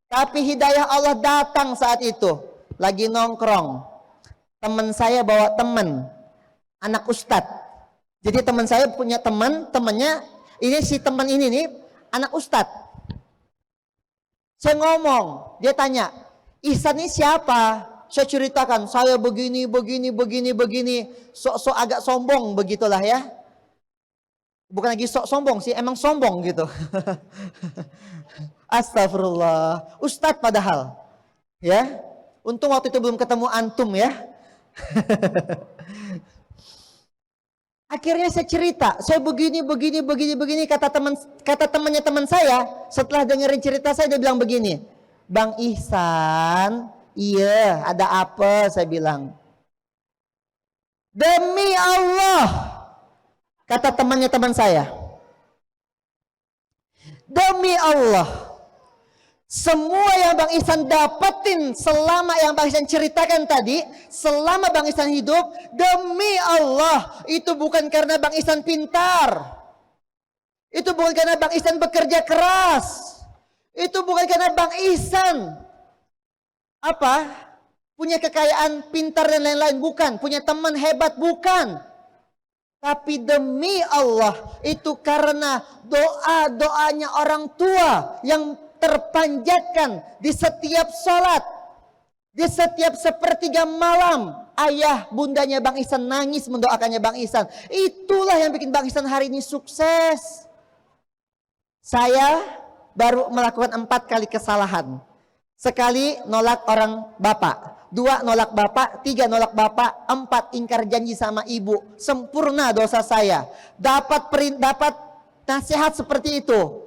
Tapi hidayah Allah datang saat itu. Lagi nongkrong. Teman saya bawa teman, anak ustadz. Jadi teman saya punya temannya ini si teman ini nih anak ustadz. Saya ngomong, dia tanya, Ihsan ini siapa? Saya ceritakan, saya begini. Sok-sok agak sombong begitulah ya. Bukan lagi sok sombong sih, emang sombong gitu. Astagfirullah. Ustadz padahal. Ya. Untung waktu itu belum ketemu antum ya. Akhirnya saya cerita, saya begini, kata temannya teman saya, setelah dengerin cerita saya dia bilang begini, Bang Ihsan, iya ada apa? Saya bilang, demi Allah, kata temannya teman saya, demi Allah, semua yang Bang Ihsan dapetin selama yang Bang Ihsan ceritakan tadi, selama Bang Ihsan hidup, demi Allah, itu bukan karena Bang Ihsan pintar, itu bukan karena Bang Ihsan bekerja keras, itu bukan karena Bang Ihsan punya kekayaan pintar dan lain-lain, bukan, punya teman hebat, bukan. Tapi demi Allah, itu karena doa-doanya orang tua yang terpanjatkan di setiap sholat, di setiap sepertiga malam. Ayah bundanya Bang Ihsan nangis mendoakannya Bang Ihsan. Itulah yang bikin Bang Ihsan hari ini sukses. Saya baru melakukan 4 kali kesalahan. Sekali nolak orang bapak, 2 nolak bapak, 3 nolak bapak, 4 ingkar janji sama ibu. Sempurna dosa saya. Dapat nasihat seperti itu,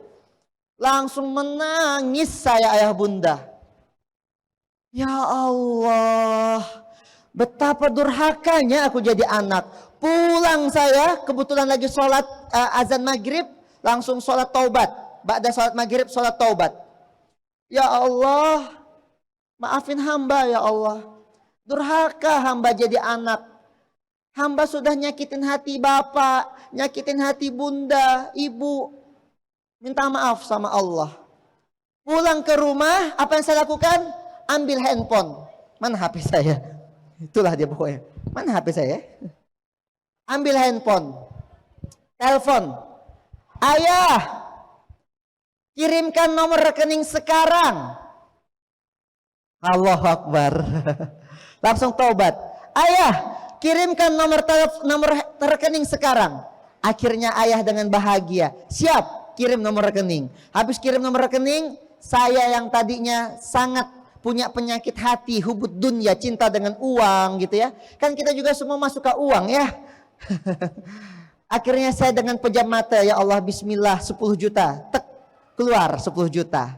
langsung menangis saya ayah bunda. Ya Allah, betapa durhakanya aku jadi anak. Pulang saya, kebetulan lagi sholat azan maghrib, langsung sholat taubat. Ba'da sholat maghrib, sholat taubat. Ya Allah, maafin hamba ya Allah. Durhaka hamba jadi anak. Hamba sudah nyakitin hati bapak, nyakitin hati bunda, ibu. Minta maaf sama Allah. Pulang ke rumah, apa yang saya lakukan? Ambil handphone. Mana HP saya? Itulah dia pokoknya. Mana HP saya? Ambil handphone. Telepon. Ayah, kirimkan nomor rekening sekarang. Allahu Akbar. Langsung taubat. Ayah, kirimkan nomor rekening sekarang. Akhirnya ayah dengan bahagia, siap, kirim nomor rekening. Habis kirim nomor rekening, saya yang tadinya sangat punya penyakit hati, hubud dunya, cinta dengan uang gitu ya. Kan kita juga semua masuk ke uang ya. Akhirnya saya dengan pejam mata, ya Allah bismillah 10 juta. Tek, keluar 10 juta.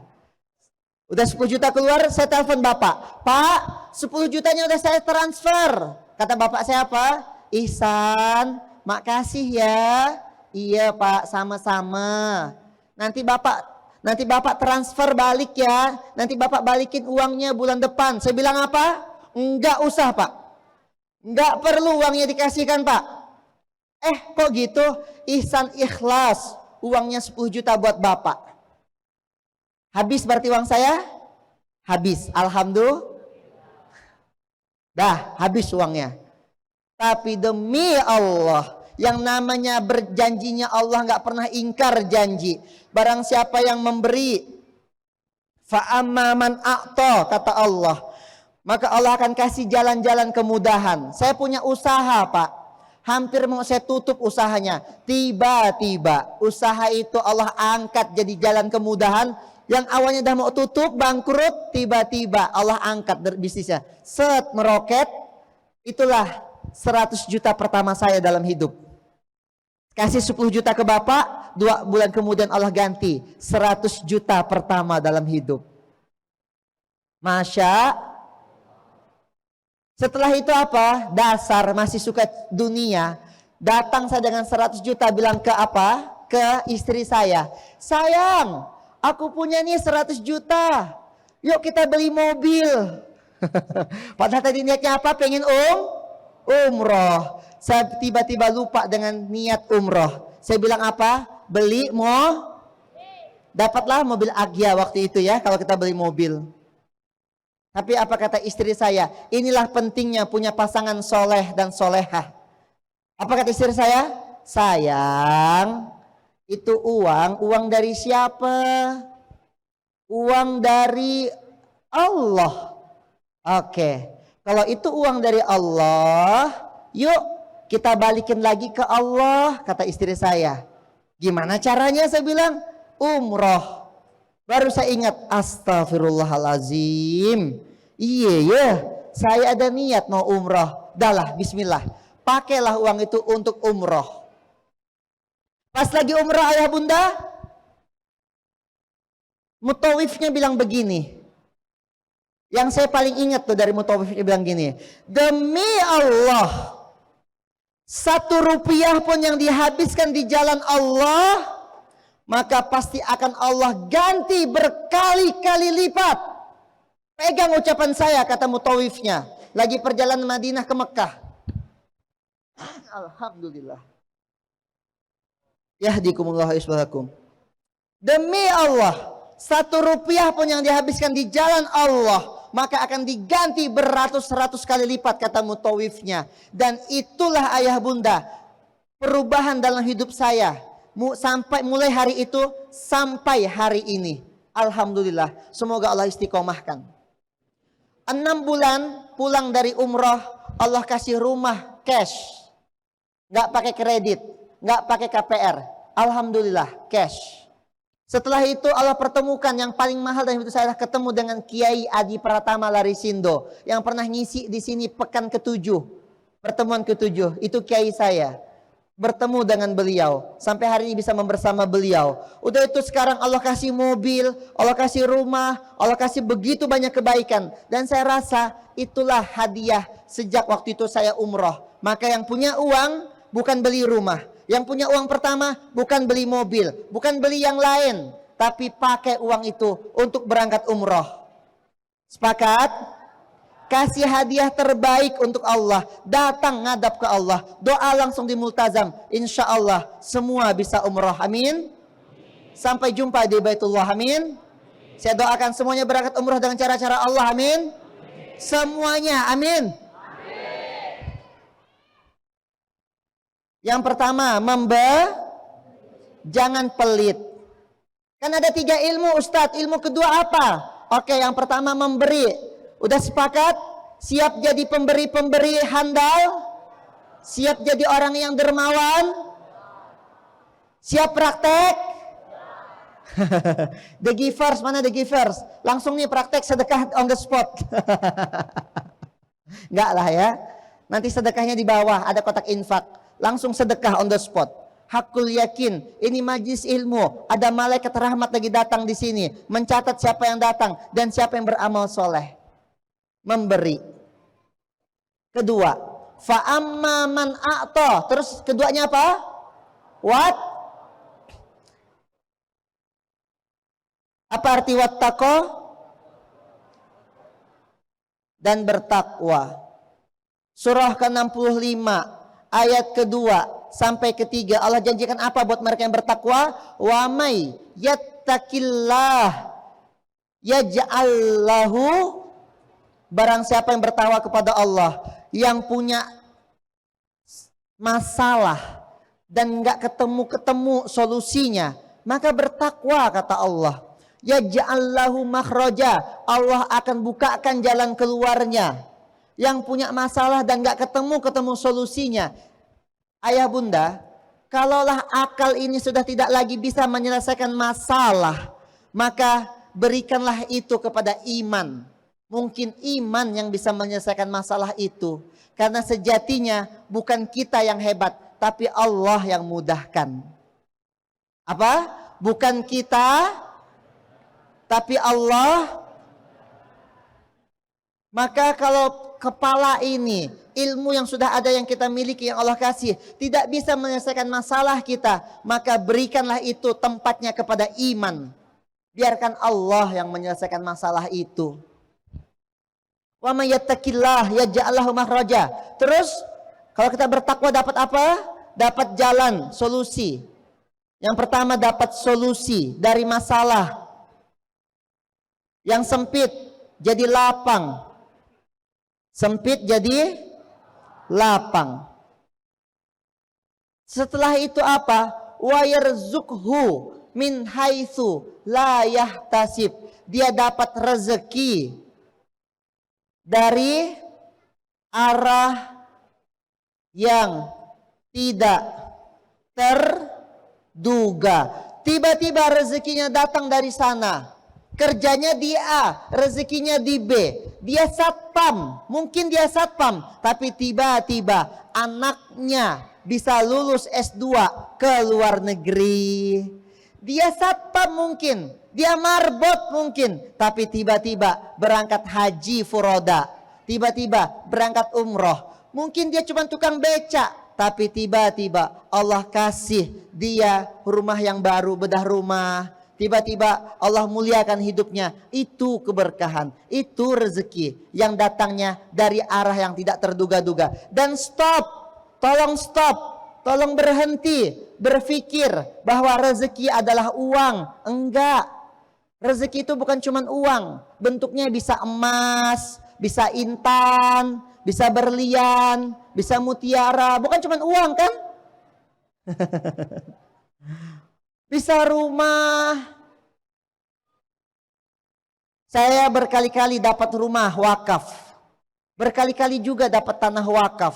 Udah 10 juta keluar, saya telepon bapak. Pak, 10 jutanya udah saya transfer. Kata bapak saya apa? Ihsan, makasih ya. Iya pak, sama-sama. Nanti bapak transfer balik ya. Nanti bapak balikin uangnya bulan depan. Saya bilang apa? Enggak usah pak. Enggak perlu uangnya dikasihkan pak. Kok gitu? Ihsan ikhlas. Uangnya 10 juta buat bapak. Habis berarti uang saya? Habis. Alhamdulillah. Dah habis uangnya. Tapi demi Allah, yang namanya berjanjinya Allah nggak pernah ingkar janji. Barang siapa yang memberi, fa'amma man a'ta, kata Allah, maka Allah akan kasih jalan-jalan kemudahan. Saya punya usaha pak, hampir mau saya tutup usahanya. Tiba-tiba usaha itu Allah angkat jadi jalan kemudahan. Yang awalnya dah mau tutup, bangkrut, tiba-tiba Allah angkat bisnisnya. Set, meroket. Itulah 100 juta pertama saya dalam hidup. Kasih 10 juta ke bapak, 2 bulan kemudian Allah ganti 100 juta pertama dalam hidup. Masya. Setelah itu apa? Dasar masih suka dunia. Datang saya dengan 100 juta bilang ke apa? Ke istri saya. Sayang, aku punya nih 100 juta. Yuk kita beli mobil. Padahal tadi niatnya apa? Pengen umroh. Saya tiba-tiba lupa dengan niat umroh. Saya bilang apa? Beli dapatlah mobil Agya waktu itu ya, kalau kita beli mobil. Tapi apa kata istri saya? Inilah pentingnya punya pasangan soleh dan solehah. Apa kata istri saya? Sayang, itu uang dari siapa? Uang dari Allah. Oke, kalau itu uang dari Allah, yuk kita balikin lagi ke Allah, kata istri saya. Gimana caranya? Saya bilang umroh. Baru saya ingat, astagfirullahalazim. Iya ya, saya ada niat mau umroh. Dahlah, bismillah. Pakailah uang itu untuk umroh. Pas lagi umroh ayah bunda, mutawifnya bilang begini. Yang saya paling ingat tuh dari mutawifnya bilang gini. Demi Allah, 1 rupiah pun yang dihabiskan di jalan Allah, maka pasti akan Allah ganti berkali-kali lipat. Pegang ucapan saya, kata mutawifnya. Lagi perjalanan Madinah ke Mekah. Alhamdulillah. Yahdikumullah isbalakum. Demi Allah, 1 rupiah pun yang dihabiskan di jalan Allah, maka akan diganti beratus-ratus kali lipat, kata mutawifnya. Dan itulah ayah bunda, perubahan dalam hidup saya. Sampai mulai hari itu sampai hari ini. Alhamdulillah, semoga Allah istiqomahkan. 6 bulan pulang dari umroh, Allah kasih rumah cash. Gak pakai kredit, gak pakai KPR. Alhamdulillah, cash. Setelah itu Allah pertemukan yang paling mahal dalam hidup saya, ketemu dengan Kiai Adi Pratama Larisindo yang pernah ngisi di sini pekan ke-7, pertemuan ke-7. Itu kiai saya. Bertemu dengan beliau sampai hari ini bisa membersama beliau. Udah itu sekarang Allah kasih mobil, Allah kasih rumah, Allah kasih begitu banyak kebaikan. Dan saya rasa itulah hadiah sejak waktu itu saya umroh. Maka yang punya uang bukan beli rumah. Yang punya uang pertama bukan beli mobil, bukan beli yang lain, tapi pakai uang itu untuk berangkat umroh. Sepakat? kasih hadiah terbaik untuk Allah, datang ngadap ke Allah, doa langsung di multazam, insya Allah semua bisa umroh, amin. Sampai jumpa di Baitullah, amin. Saya doakan semuanya berangkat umroh dengan cara-cara Allah, amin. Semuanya, amin. Yang pertama, jangan pelit. Kan ada 3 ilmu Ustadz, ilmu kedua apa? Oke, yang pertama memberi. Udah sepakat? Siap jadi pemberi-pemberi handal? Siap jadi orang yang dermawan? Siap praktek? The givers, mana the givers? Langsung nih praktek sedekah on the spot. Enggak lah ya. Nanti sedekahnya di bawah, ada kotak infak. Langsung sedekah on the spot. Hakul yakin, ini majlis ilmu, ada malaikat rahmat lagi datang di sini, mencatat siapa yang datang dan siapa yang beramal soleh. Memberi. Kedua, fa'amma man a'ta. Terus keduanya apa? What? Apa arti wattaqo? Dan bertakwa. Surah ke-65 ayat kedua sampai ketiga, Allah janjikan apa buat mereka yang bertakwa? Wa may yattaqillah yaj'al lahu, barang siapa yang bertakwa kepada Allah, yang punya masalah dan enggak ketemu solusinya, maka bertakwa kata Allah. Yaj'al lahu makhraja, Allah akan bukakan jalan keluarnya. Yang punya masalah dan enggak ketemu solusinya. Ayah bunda, kalaulah akal ini sudah tidak lagi bisa menyelesaikan masalah, maka berikanlah itu kepada iman. Mungkin iman yang bisa menyelesaikan masalah itu. Karena sejatinya bukan kita yang hebat, tapi Allah yang mudahkan. Apa? Bukan kita, tapi Allah. Maka kalau kepala ini, ilmu yang sudah ada yang kita miliki, yang Allah kasih, tidak bisa menyelesaikan masalah kita, maka berikanlah itu tempatnya kepada iman. Biarkan Allah yang menyelesaikan masalah itu. Wa may yattaqillah yaj'al lahu makhraja. Terus kalau kita bertakwa dapat apa? Dapat jalan, solusi. Yang pertama dapat solusi dari masalah. Yang sempit jadi lapang. Sempit jadi lapang. Setelah itu apa? Wa yarzuqhu min haitsu la yahtasib. Dia dapat rezeki dari arah yang tidak terduga. Tiba-tiba rezekinya datang dari sana. Kerjanya di A, rezekinya di B. Dia satpam, mungkin dia satpam, tapi tiba-tiba anaknya bisa lulus S2 ke luar negeri. Dia satpam mungkin, dia marbot mungkin, tapi tiba-tiba berangkat haji furoda. Tiba-tiba berangkat umroh. Mungkin dia cuma tukang beca, tapi tiba-tiba Allah kasih dia rumah yang baru, bedah rumah. Tiba-tiba Allah muliakan hidupnya. Itu keberkahan, itu rezeki yang datangnya dari arah yang tidak terduga-duga. Dan stop, tolong berhenti berpikir bahwa rezeki adalah uang. Enggak, rezeki itu bukan cuma uang. Bentuknya bisa emas, bisa intan, bisa berlian, bisa mutiara. Bukan cuma uang kan? Bisa rumah. Saya berkali-kali dapat rumah wakaf. Berkali-kali juga dapat tanah wakaf.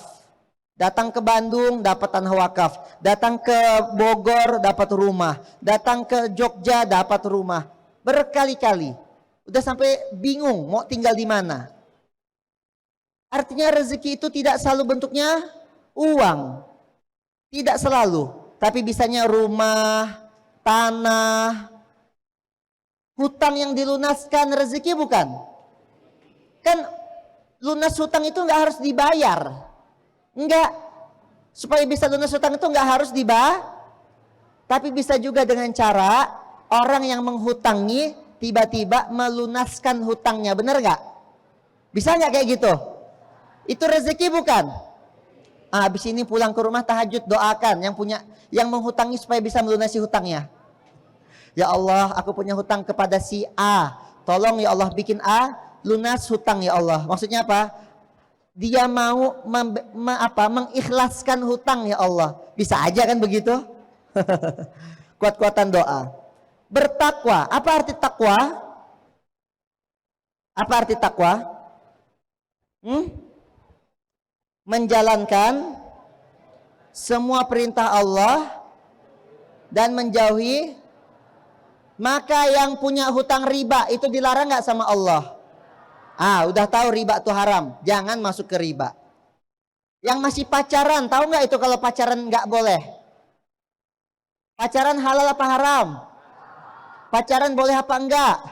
Datang ke Bandung dapat tanah wakaf. Datang ke Bogor dapat rumah. Datang ke Jogja dapat rumah. Berkali-kali. Udah sampai bingung mau tinggal di mana. Artinya rezeki itu tidak selalu bentuknya uang. Tidak selalu. Tapi bisanya rumah, tanah, hutang yang dilunaskan rezeki bukan? Kan lunas hutang itu nggak harus dibayar, enggak. Supaya bisa lunas hutang itu nggak harus dibayar, tapi bisa juga dengan cara orang yang menghutangi tiba-tiba melunaskan hutangnya, benar nggak? Bisa nggak kayak gitu? Itu rezeki bukan? Habis ini pulang ke rumah tahajud, doakan yang menghutangi supaya bisa melunasi hutangnya. Ya Allah, aku punya hutang kepada si A. Tolong ya Allah bikin A lunas hutang ya Allah. Maksudnya apa? Dia mau mengikhlaskan hutang ya Allah. Bisa aja kan begitu? Kuat-kuatan doa. Bertakwa. Apa arti takwa? Apa arti takwa? Menjalankan semua perintah Allah dan menjauhi. Maka yang punya hutang riba itu dilarang nggak sama Allah? Udah tahu riba itu haram, jangan masuk ke riba. Yang masih pacaran, tahu nggak itu kalau pacaran nggak boleh? Pacaran halal apa haram? Pacaran boleh apa enggak?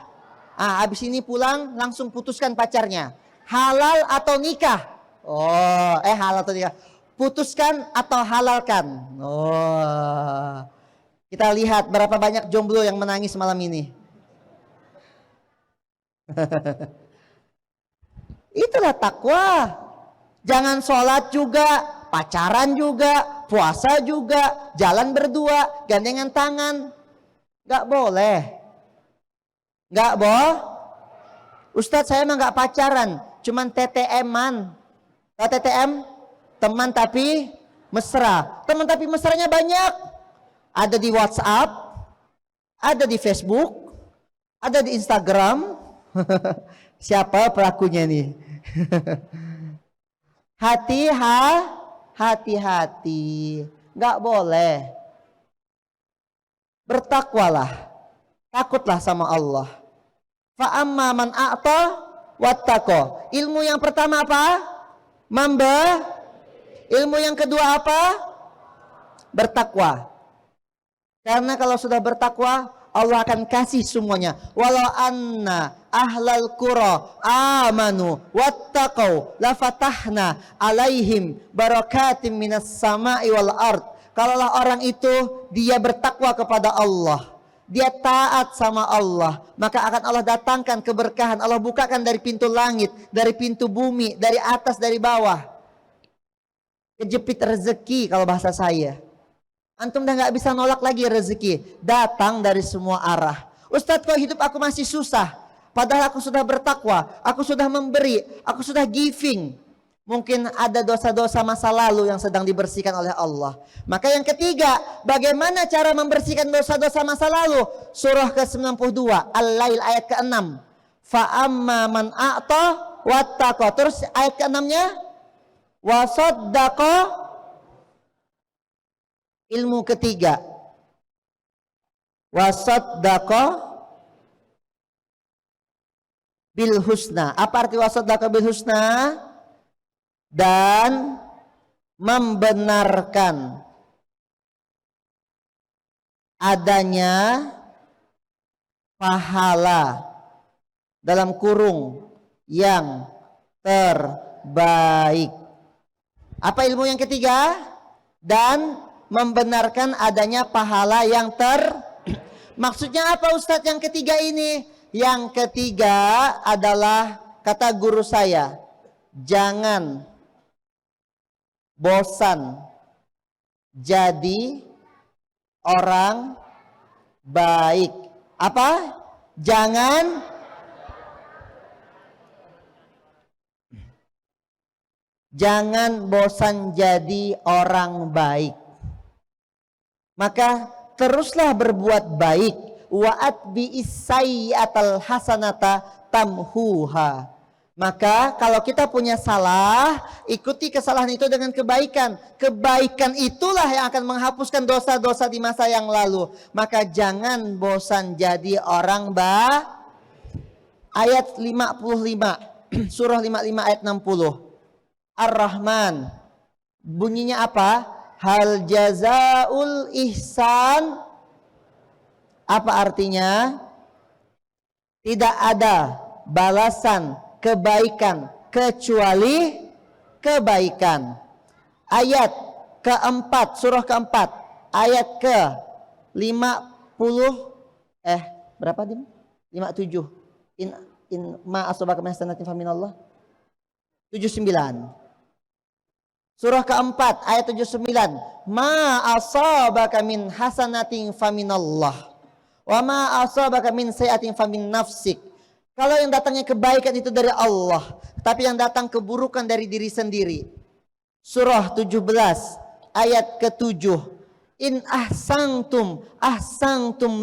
Habis ini pulang langsung putuskan pacarnya. Halal atau nikah? Halal atau nikah? Putuskan atau halalkan? Kita lihat berapa banyak jomblo yang menangis malam ini. Itulah takwa. Jangan sholat juga, pacaran juga, puasa juga, jalan berdua, gandengan tangan. Gak boleh. Gak boh. Ustadz saya mah gak pacaran, cuman TTM-an. Tahu TTM? Teman tapi mesra. Teman tapi mesranya banyak. Ada di WhatsApp, ada di Facebook, ada di Instagram. Siapa pelakunya nih? Hati-hati, nggak boleh. Bertakwalah, takutlah sama Allah. Fa'amma man a'ta wattaqo. Ilmu yang pertama apa? Ilmu yang kedua apa? Bertakwa. Karena kalau sudah bertakwa, Allah akan kasih semuanya. Walau anna ahlal qura amanu wattaqau lafatahna alaihim barakatim minas sama'i wal ard. Kalaulah orang itu dia bertakwa kepada Allah, dia taat sama Allah, maka akan Allah datangkan keberkahan. Allah bukakan dari pintu langit, dari pintu bumi, dari atas, dari bawah. Kejepit rezeki kalau bahasa saya. Antum udah gak bisa nolak lagi rezeki. Datang dari semua arah. Ustadz kok hidup aku masih susah? Padahal aku sudah bertakwa. Aku sudah memberi. Aku sudah giving. Mungkin ada dosa-dosa masa lalu yang sedang dibersihkan oleh Allah. Maka yang ketiga, bagaimana cara membersihkan dosa-dosa masa lalu? Surah ke-92 Al-Lail ayat ke-6. Fa'amma man a'ta wattaqa. Terus ayat ke-6-nya wasaddaqa. Ilmu ketiga, wasaddaqa bil husna. Apa arti wasaddaqa bil husna? Dan membenarkan adanya pahala dalam kurung yang terbaik. Apa ilmu yang ketiga? Dan membenarkan adanya pahala yang Maksudnya apa Ustadz yang ketiga ini? Yang ketiga adalah kata guru saya, jangan bosan jadi orang baik. Apa? Jangan bosan jadi orang baik. Maka teruslah berbuat baik. Wa atbi'is sayyi'atal hasanata tamhuha. Maka kalau kita punya salah, ikuti kesalahan itu dengan kebaikan. Kebaikan itulah yang akan menghapuskan dosa-dosa di masa yang lalu. Maka jangan bosan jadi orang baik. Ayat 55, surah 55 ayat 60. Ar-Rahman. Bunyinya apa? Hal jazaul ihsan. Apa artinya? Tidak ada balasan kebaikan kecuali kebaikan. Ayat keempat, surah keempat, ayat ke 50 berapa dim? 57. In ma asabaka min hasanatin faminallah 79. Surah keempat ayat 79. Ma asabaka min hasanatin faminallah wa ma asabaka min sayiatin famin nafsik. Kalau yang datangnya kebaikan itu dari Allah, tapi yang datang keburukan dari diri sendiri. Surah 17 ayat ke-7. In ahsantum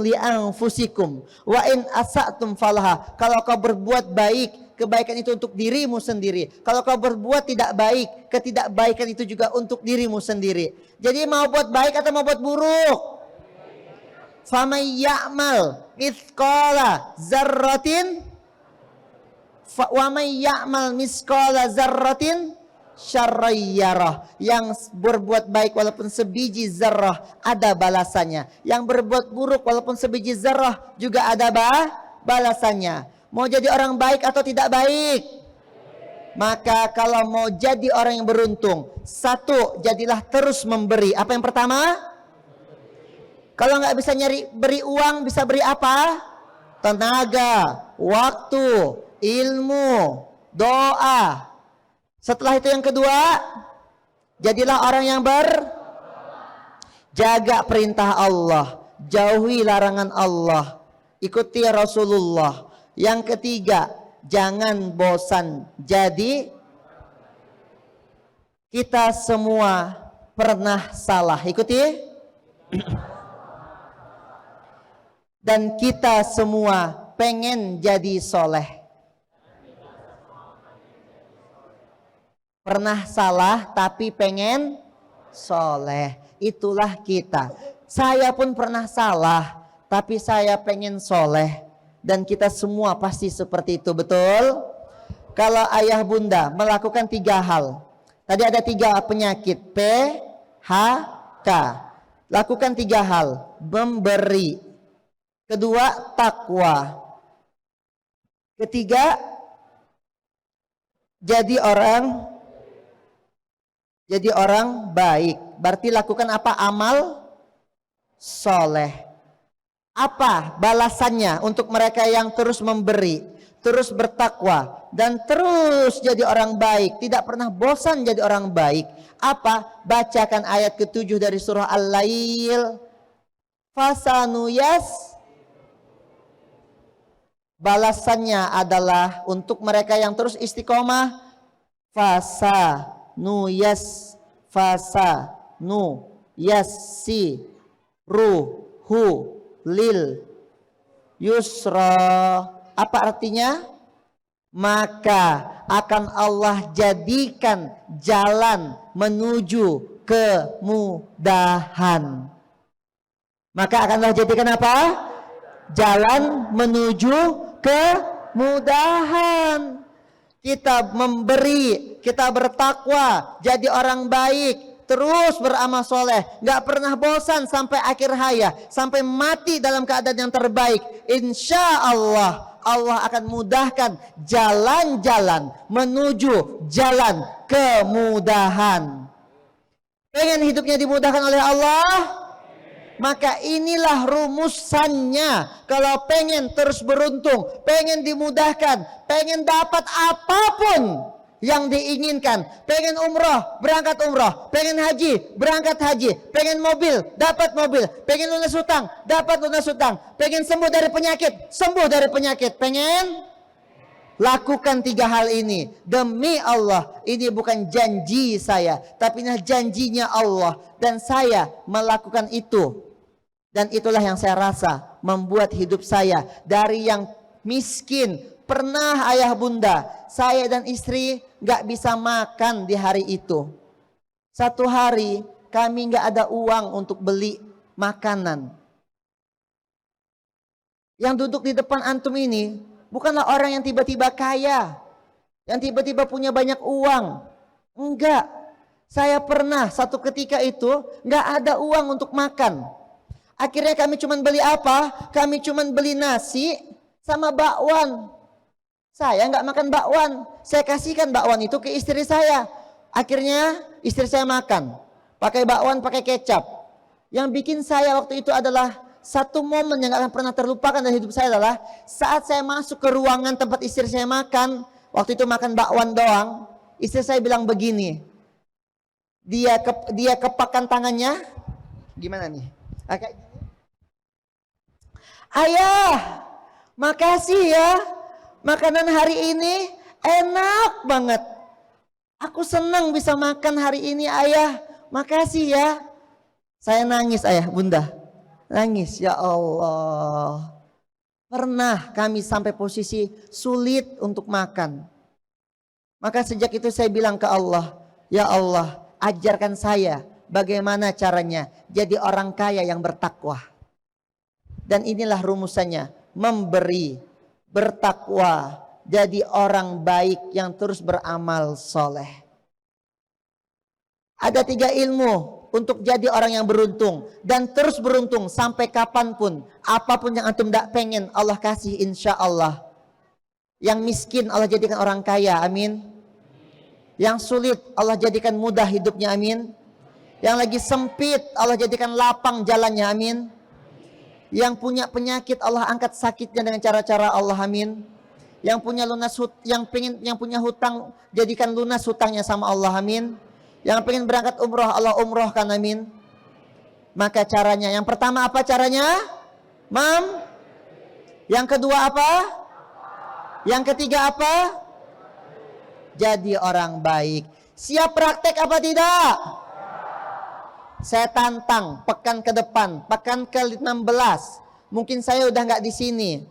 li anfusikum wa in asatum falaha. Kalau kau berbuat baik, kebaikan itu untuk dirimu sendiri. Kalau kau berbuat tidak baik, ketidakbaikan itu juga untuk dirimu sendiri. Jadi mau buat baik atau mau buat buruk? Famay ya'mal mithqala zarratin wa may ya'mal mithqala zarratin syarrayyarah. Yang berbuat baik walaupun sebiji zarrah ada balasannya. Yang berbuat buruk walaupun sebiji zarrah juga ada balasannya. Mau jadi orang baik atau tidak baik? Maka kalau mau jadi orang yang beruntung, satu, jadilah terus memberi. Apa yang pertama? Kalau nggak bisa beri uang, bisa beri apa? Tenaga, waktu, ilmu, doa. Setelah itu yang kedua, jadilah orang yang jaga perintah Allah, jauhi larangan Allah, ikuti Rasulullah. Yang ketiga, jangan bosan. Jadi kita semua pernah salah. Ikuti. Dan kita semua pengen jadi soleh. Pernah salah tapi pengen soleh. Itulah kita. Saya pun pernah salah tapi saya pengen soleh. Dan kita semua pasti seperti itu, betul? Kalau ayah bunda melakukan 3 hal. Tadi ada 3 penyakit, P, H, K. Lakukan 3 hal. Memberi. Kedua, takwa. Ketiga, jadi orang baik. Berarti lakukan apa? Amal soleh. Apa balasannya untuk mereka yang terus memberi, terus bertakwa, dan terus jadi orang baik, tidak pernah bosan jadi orang baik? Apa? Bacakan ayat ke-7 dari surah Al-Lail. Fasanuyas. Balasannya adalah untuk mereka yang terus istiqomah. Fasanuyas. Ruhu lil yusra. Apa artinya? Maka akan Allah jadikan jalan menuju kemudahan. Maka akan Allah jadikan apa? Jalan menuju kemudahan. Kita memberi, kita bertakwa, jadi orang baik, terus beramal soleh, gak pernah bosan sampai akhir hayat, sampai mati dalam keadaan yang terbaik. Insya Allah, Allah akan mudahkan jalan-jalan menuju jalan kemudahan. Pengen hidupnya dimudahkan oleh Allah? Maka inilah rumusannya. Kalau pengen terus beruntung, pengen dimudahkan, pengen dapat apapun yang diinginkan, pengen umroh, berangkat umroh, pengen haji, berangkat haji, pengen mobil, dapat mobil, pengen lunas hutang, dapat lunas hutang, pengen sembuh dari penyakit, pengen lakukan 3 hal ini. Demi Allah, ini bukan janji saya, tapi ini janjinya Allah, dan saya melakukan itu. Dan itulah yang saya rasa membuat hidup saya dari yang miskin. Pernah ayah bunda, saya dan istri gak bisa makan di hari itu. Satu hari kami gak ada uang untuk beli makanan. Yang duduk di depan antum ini bukanlah orang yang tiba-tiba kaya, yang tiba-tiba punya banyak uang. Enggak. Saya pernah satu ketika itu gak ada uang untuk makan. Akhirnya kami cuma beli apa? Kami cuma beli nasi sama bakwan. Saya nggak makan bakwan. Saya kasihkan bakwan itu ke istri saya. Akhirnya istri saya makan. Pakai bakwan, pakai kecap. Yang bikin saya waktu itu adalah satu momen yang gak akan pernah terlupakan dalam hidup saya adalah saat saya masuk ke ruangan tempat istri saya makan. Waktu itu makan bakwan doang. Istri saya bilang begini, dia kepakkan tangannya, gimana nih? Agak gini. Ayah, makasih ya, makanan hari ini enak banget. Aku senang bisa makan hari ini ayah, makasih ya. Saya nangis ayah, bunda, nangis, ya Allah. Pernah kami sampai posisi sulit untuk makan. Maka sejak itu saya bilang ke Allah, ya Allah, ajarkan saya bagaimana caranya jadi orang kaya yang bertakwa. Dan inilah rumusannya, memberi, bertakwa, jadi orang baik yang terus beramal soleh. Ada 3 ilmu untuk jadi orang yang beruntung dan terus beruntung sampai kapanpun. Apapun yang antum tidak pengen, Allah kasih insya Allah. Yang miskin Allah jadikan orang kaya, amin. Yang sulit Allah jadikan mudah hidupnya, amin. Yang lagi sempit Allah jadikan lapang jalannya, amin. Yang punya penyakit Allah angkat sakitnya dengan cara-cara Allah, amin. Yang punya yang punya hutang jadikan lunas hutangnya sama Allah, amin. Yang pengen berangkat umroh Allah umrohkan, amin. Maka caranya, yang pertama apa caranya? Mam. Yang kedua apa? Yang ketiga apa? Jadi orang baik. Siap praktek apa tidak? Saya tantang pekan ke depan, pekan ke-16. Mungkin saya udah nggak di sini.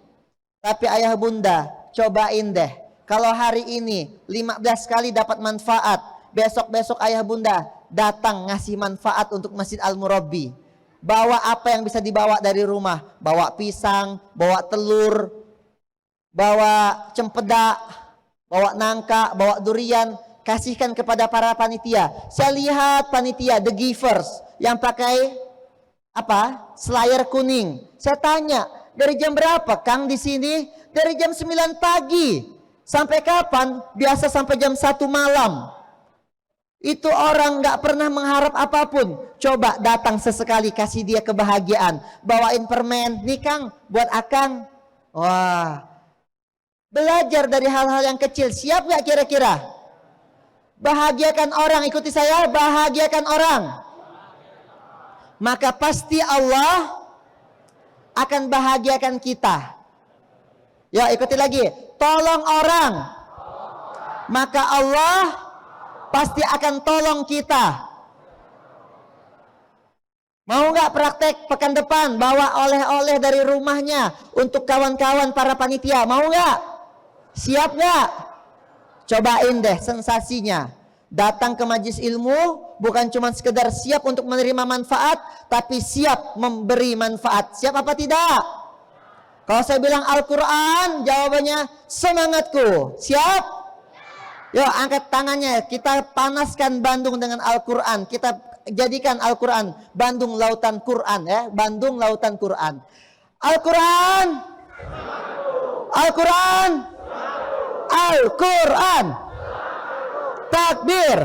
Tapi ayah bunda, cobain deh. Kalau hari ini 15 kali dapat manfaat, besok-besok ayah bunda datang ngasih manfaat untuk Masjid Al-Murabbi. Bawa apa yang bisa dibawa dari rumah. Bawa pisang, bawa telur, bawa cempedak, bawa nangka, bawa durian. Kasihkan kepada para panitia. Saya lihat panitia, the givers, yang pakai apa? Selayar kuning. Saya tanya, dari jam berapa Kang di sini? Dari jam 9 pagi. Sampai kapan? Biasa sampai jam 1 malam. Itu orang nggak pernah mengharap apapun. Coba datang sesekali, kasih dia kebahagiaan. Bawain permen, nih Kang, buat Akang. Wah, belajar dari hal-hal yang kecil. Siap nggak kira-kira? Bahagiakan orang, ikuti saya, bahagiakan orang. Maka pasti Allah akan bahagiakan kita. Ya, ikuti lagi. Tolong orang, maka Allah pasti akan tolong kita. Mau nggak praktek pekan depan bawa oleh-oleh dari rumahnya untuk kawan-kawan para panitia? Mau nggak? Siap nggak? Cobain deh sensasinya. Datang ke majelis ilmu bukan cuma sekedar siap untuk menerima manfaat, tapi siap memberi manfaat. Siap apa tidak? Kalau saya bilang Al-Quran, jawabannya semangatku. Siap? Yuk angkat tangannya, kita panaskan Bandung dengan Al-Quran. Kita jadikan Al-Quran Bandung Lautan Quran, ya. Bandung Lautan Quran. Al-Quran, Al-Quran, Al-Quran. Takbir.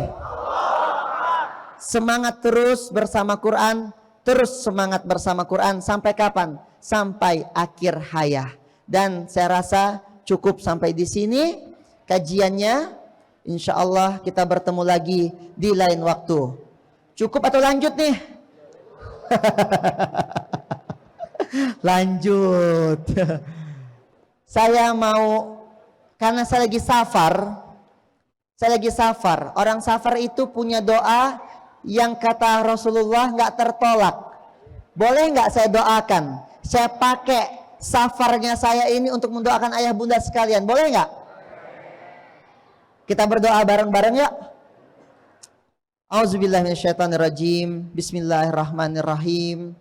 Semangat terus bersama Quran, terus semangat bersama Quran sampai kapan? Sampai akhir hayat. Dan saya rasa cukup sampai di sini kajiannya. Insya Allah kita bertemu lagi di lain waktu. Cukup atau lanjut nih? Lanjut. Saya mau, karena saya lagi safar. Orang safar itu punya doa yang kata Rasulullah nggak tertolak. Boleh nggak saya doakan? Saya pakai safarnya saya ini untuk mendoakan ayah bunda sekalian. Boleh nggak? Kita berdoa bareng-bareng ya. Auzubillahiminasyaitonirrajim. Bismillahirrahmanirrahim.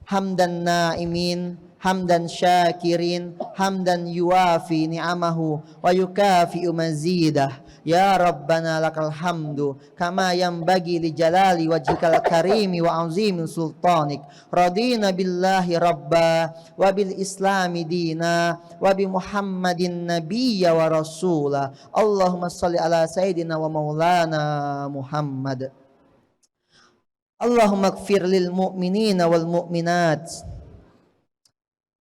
Hamdan na'imin, hamdan syakirin, hamdan yuafi ni'amahu wa yukafi'u mazidah. Ya Rabbana lakal hamdu kama yanbaghi li jalali wajhikal karimi wa azimi sultanik. Radina billahi rabba wa bil islami dina wa bi Muhammadin nabiyya wa rasula. Allahumma salli ala sayyidina wa maulana Muhammad. Allahumma ighfir lil mu'minina wal mu'minat.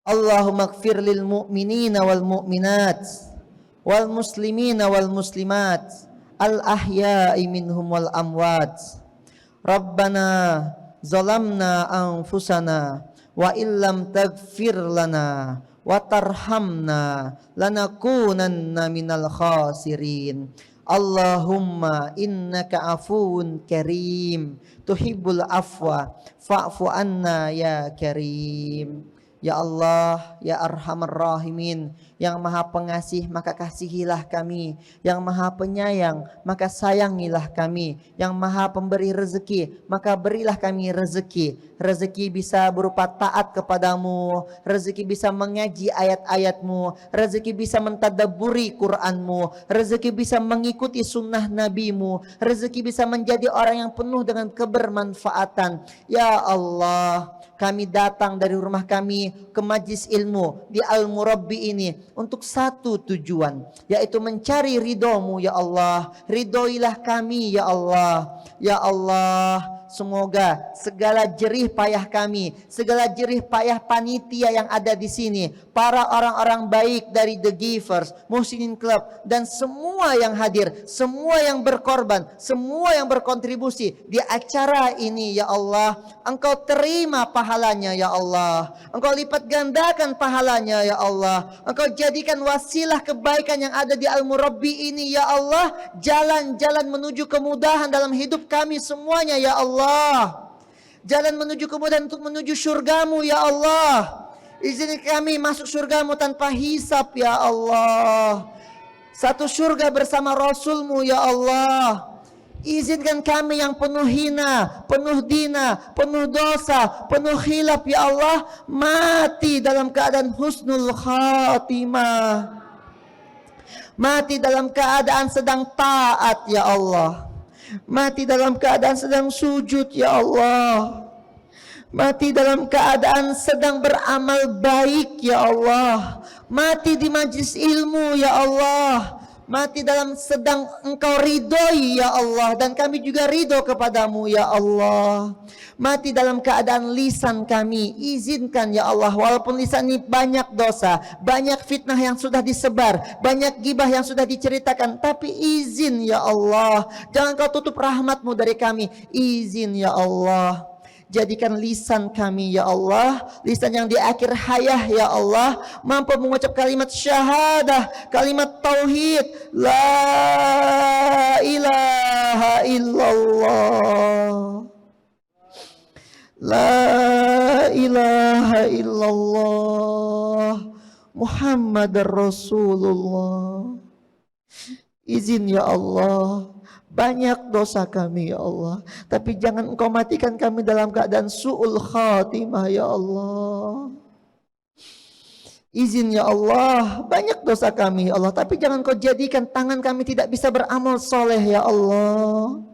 Allahumma ighfir lil mu'minina wal mu'minat wal muslimina wal muslimat al-ahya'i minhum wal amwat. Rabbana zalamna anfusana wa illam taghfir lana wa tarhamna lanakunanna minal khasirin. Allahumma innaka afuwun karim tuhibbul afwa fa'fu anna ya karim. Ya Allah, ya Arhamar Rahimin, yang Maha Pengasih maka kasihilah kami, yang Maha Penyayang maka sayangilah kami, yang Maha Pemberi rezeki maka berilah kami rezeki. Rezeki bisa berupa taat kepadamu, rezeki bisa mengaji ayat-ayatmu, rezeki bisa mentadabburi Qur'anmu, rezeki bisa mengikuti sunnah nabimu, rezeki bisa menjadi orang yang penuh dengan kebermanfaatan. Ya Allah, kami datang dari rumah kami ke majlis ilmu di Al-Murabbi ini untuk satu tujuan, yaitu mencari ridho-Mu ya Allah. Ridhoilah kami ya Allah. Ya Allah, semoga segala jerih payah kami, segala jerih payah panitia yang ada di sini, para orang-orang baik dari The Givers, Muhsinin Club, dan semua yang hadir, semua yang berkorban, semua yang berkontribusi di acara ini ya Allah, Engkau terima pahalanya ya Allah, Engkau lipat gandakan pahalanya ya Allah, Engkau jadikan wasilah kebaikan yang ada di Al-Murabbi ini ya Allah, jalan-jalan menuju kemudahan dalam hidup kami semuanya ya Allah, jalan menuju kemudahan untuk menuju surgamu ya Allah. Izinkan kami masuk surgamu tanpa hisab ya Allah, satu surga bersama Rasulmu ya Allah. Izinkan kami yang penuh hina, penuh dina, penuh dosa, penuh khilaf ya Allah, mati dalam keadaan husnul khatimah, mati dalam keadaan sedang taat ya Allah, mati dalam keadaan sedang sujud ya Allah, mati dalam keadaan sedang beramal baik ya Allah, mati di majlis ilmu ya Allah, mati dalam sedang Engkau ridhoi ya Allah, dan kami juga ridho kepadamu ya Allah. Mati dalam keadaan lisan kami, izinkan ya Allah, walaupun lisan ini banyak dosa, banyak fitnah yang sudah disebar, banyak gibah yang sudah diceritakan, tapi izin ya Allah, jangan Kau tutup rahmat-Mu dari kami. Izin ya Allah, jadikan lisan kami ya Allah, lisan yang di akhir hayah ya Allah, mampu mengucap kalimat syahadah, kalimat tauhid, la ilaha illallah, la ilaha illallah, Muhammadar Rasulullah. Izin ya Allah, banyak dosa kami ya Allah, tapi jangan Engkau matikan kami dalam keadaan su'ul khatimah ya Allah. Izin ya Allah, banyak dosa kami ya Allah, tapi jangan Kau jadikan tangan kami tidak bisa beramal soleh ya Allah.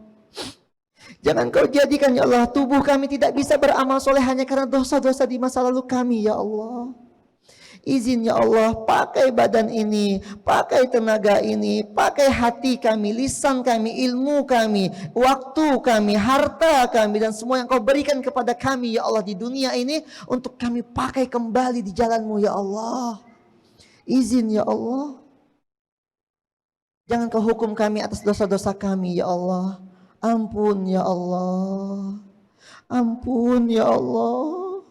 Jangan Kau jadikan ya Allah tubuh kami tidak bisa beramal soleh hanya karena dosa-dosa di masa lalu kami ya Allah. Izin ya Allah, pakai badan ini, pakai tenaga ini, pakai hati kami, lisan kami, ilmu kami, waktu kami, harta kami, dan semua yang Kau berikan kepada kami ya Allah di dunia ini, untuk kami pakai kembali di jalan-Mu ya Allah. Izin ya Allah, jangan Kau hukum kami atas dosa-dosa kami ya Allah. Ampun ya Allah, ampun ya Allah,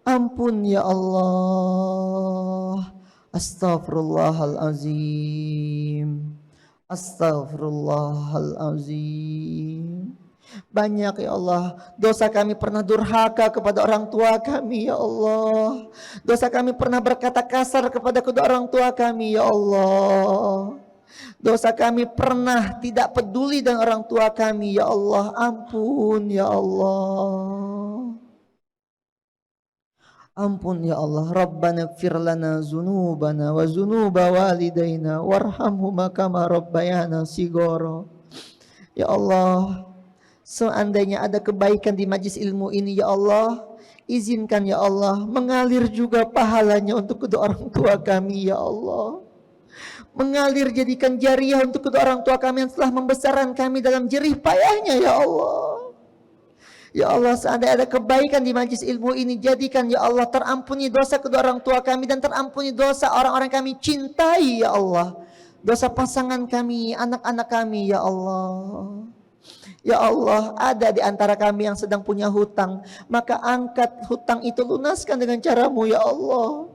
ampun ya Allah. Astaghfirullahalazim, astaghfirullahalazim. Banyak ya Allah, dosa kami pernah durhaka kepada orang tua kami ya Allah, dosa kami pernah berkata kasar kepada kedua orang tua kami ya Allah, dosa kami pernah tidak peduli dengan orang tua kami ya Allah. Ampun ya Allah, ampun ya Allah. Rabbana ighfir lana dzunubana wa dzunuba walidaina warhamhuma kama rabbayana shighara. Ya Allah, seandainya ada kebaikan di majlis ilmu ini ya Allah, izinkan ya Allah mengalir juga pahalanya untuk kedua orang tua kami ya Allah. Mengalir jadikan jariah untuk kedua orang tua kami yang telah membesarkan kami dalam jerih payahnya ya Allah. Ya Allah, seandainya ada kebaikan di majlis ilmu ini, jadikan ya Allah terampuni dosa kedua orang tua kami dan terampuni dosa orang-orang kami cintai ya Allah. dosa pasangan kami, anak-anak kami, ya Allah. Ya Allah, ada di antara kami yang sedang punya hutang, maka angkat hutang itu, lunaskan dengan caramu, ya Allah.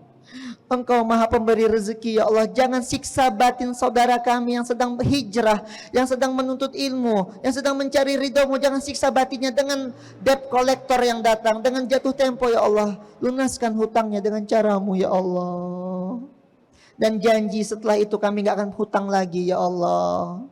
Engkau maha pemberi rezeki, ya Allah. Jangan siksa batin saudara kami yang sedang hijrah, yang sedang menuntut ilmu, yang sedang mencari ridhamu. Jangan siksa batinnya dengan debt collector yang datang, dengan jatuh tempo, ya Allah. Lunaskan hutangnya dengan caramu, ya Allah. Dan janji setelah itu kami gak akan hutang lagi, ya Allah.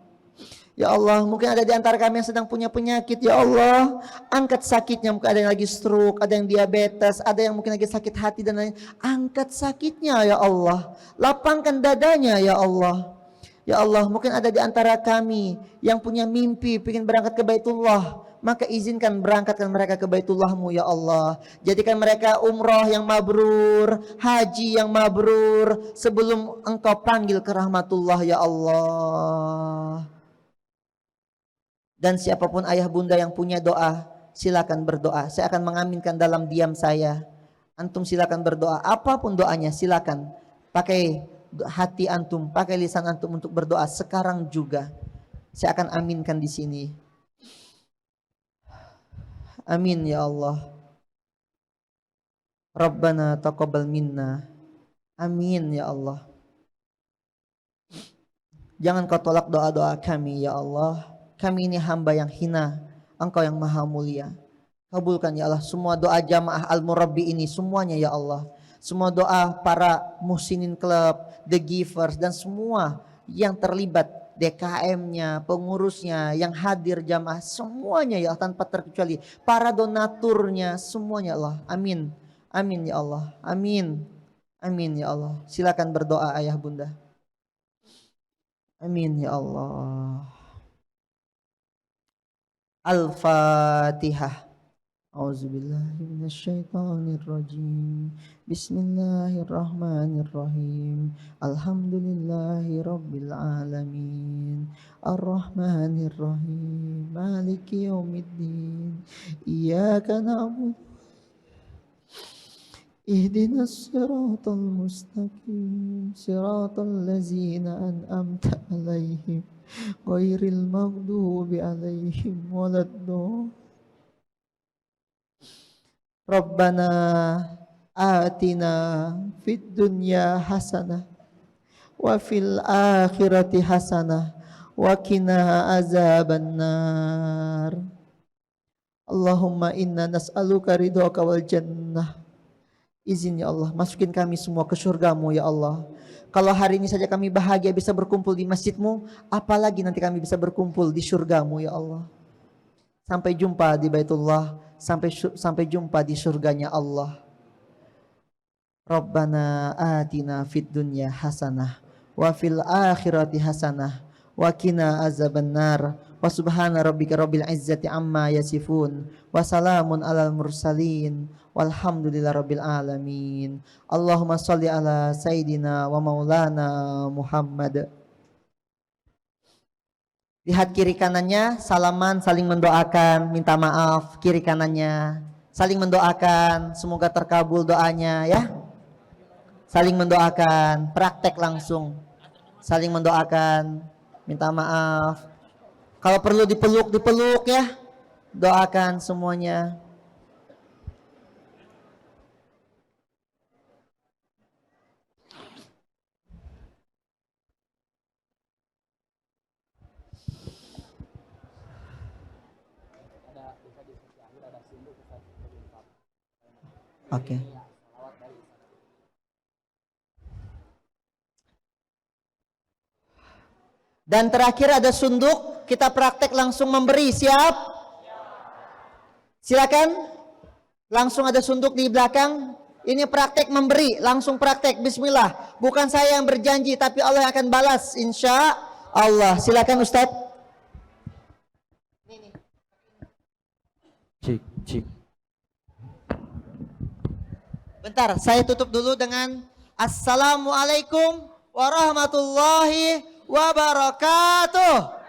Ya Allah, mungkin ada di antara kami yang sedang punya penyakit, ya Allah. Angkat sakitnya, mungkin ada yang lagi stroke, ada yang diabetes, ada yang mungkin lagi sakit hati dan lain. Angkat sakitnya, ya Allah. Lapangkan dadanya, ya Allah. Ya Allah, mungkin ada di antara kami yang punya mimpi ingin berangkat ke Baitullah, maka izinkan berangkatkan mereka ke Baitullah-Mu, ya Allah. Jadikan mereka umroh yang mabrur, haji yang mabrur, sebelum Engkau panggil ke rahmatullah, ya Allah. Dan siapapun ayah bunda yang punya doa, silakan berdoa. Saya akan mengaminkan dalam diam saya. Antum silakan berdoa, apapun doanya silakan. Pakai hati antum, pakai lisan antum untuk berdoa sekarang juga. Saya akan aminkan di sini. Amin ya Allah. Rabbana taqabbal minna. Amin ya Allah. Jangan kau tolak doa-doa kami, ya Allah. Kami ini hamba yang hina, Engkau yang maha mulia. Kabulkan ya Allah semua doa jamaah Al-Murabbi ini, semuanya ya Allah. Semua doa para Muhsinin Club, The Givers, dan semua yang terlibat, DKM-nya, pengurusnya, yang hadir jamaah, semuanya ya Allah, tanpa terkecuali. Para donaturnya, semuanya Allah. Amin. Amin ya Allah. Amin. Amin ya Allah. Silakan berdoa ayah bunda. Amin ya Allah. Al-Fatihah. A'udzubillahi minasyaitonirrajim. Bismillahirrahmanirrahim. Alhamdulillahi rabbil alamin. Ar-Rahmanirrahim. Maliki yaumiddin. Iyyaka na'budu. Ihdinas siratal mustaqim. Siratal ladzina an'amta 'alaihim. Ghairil maghdubi 'alaihim waladdallin. Rabbana atina fid dunya hasanah wa fil akhirati hasanah wa qina azabannar. Allahumma inna nas'aluka ridhaka wal jannah. Izin ya Allah, masukin kami semua ke surgamu ya Allah. Kalau hari ini saja kami bahagia bisa berkumpul di masjidmu, apalagi nanti kami bisa berkumpul di surgamu ya Allah. Sampai jumpa di Baitullah, sampai jumpa di surganya Allah. Rabbana atina fid dunya hasanah wa fil akhirati hasanah wa qina azabannar. Wa subhana rabbika rabbil izzati amma yasifun wa salamun alal mursalin walhamdulillah rabbil alamin. Allahumma sholli ala sayyidina wa maulana Muhammad. Lihat kiri kanannya, salaman, saling mendoakan, minta maaf. Kiri kanannya saling mendoakan, semoga terkabul doanya ya. Saling mendoakan, praktek langsung. Saling mendoakan, minta maaf. Kalau perlu dipeluk, dipeluk ya. Doakan semuanya. Oke. Dan terakhir ada sunduk, kita praktek langsung memberi, siap? Silakan. Langsung ada sunduk di belakang. Ini praktek memberi, langsung praktek, bismillah. Bukan saya yang berjanji, tapi Allah yang akan balas, insya Allah. Silakan Ustadz. Cik, cik. Bentar, saya tutup dulu dengan Assalamualaikum warahmatullahi wabarakatuh.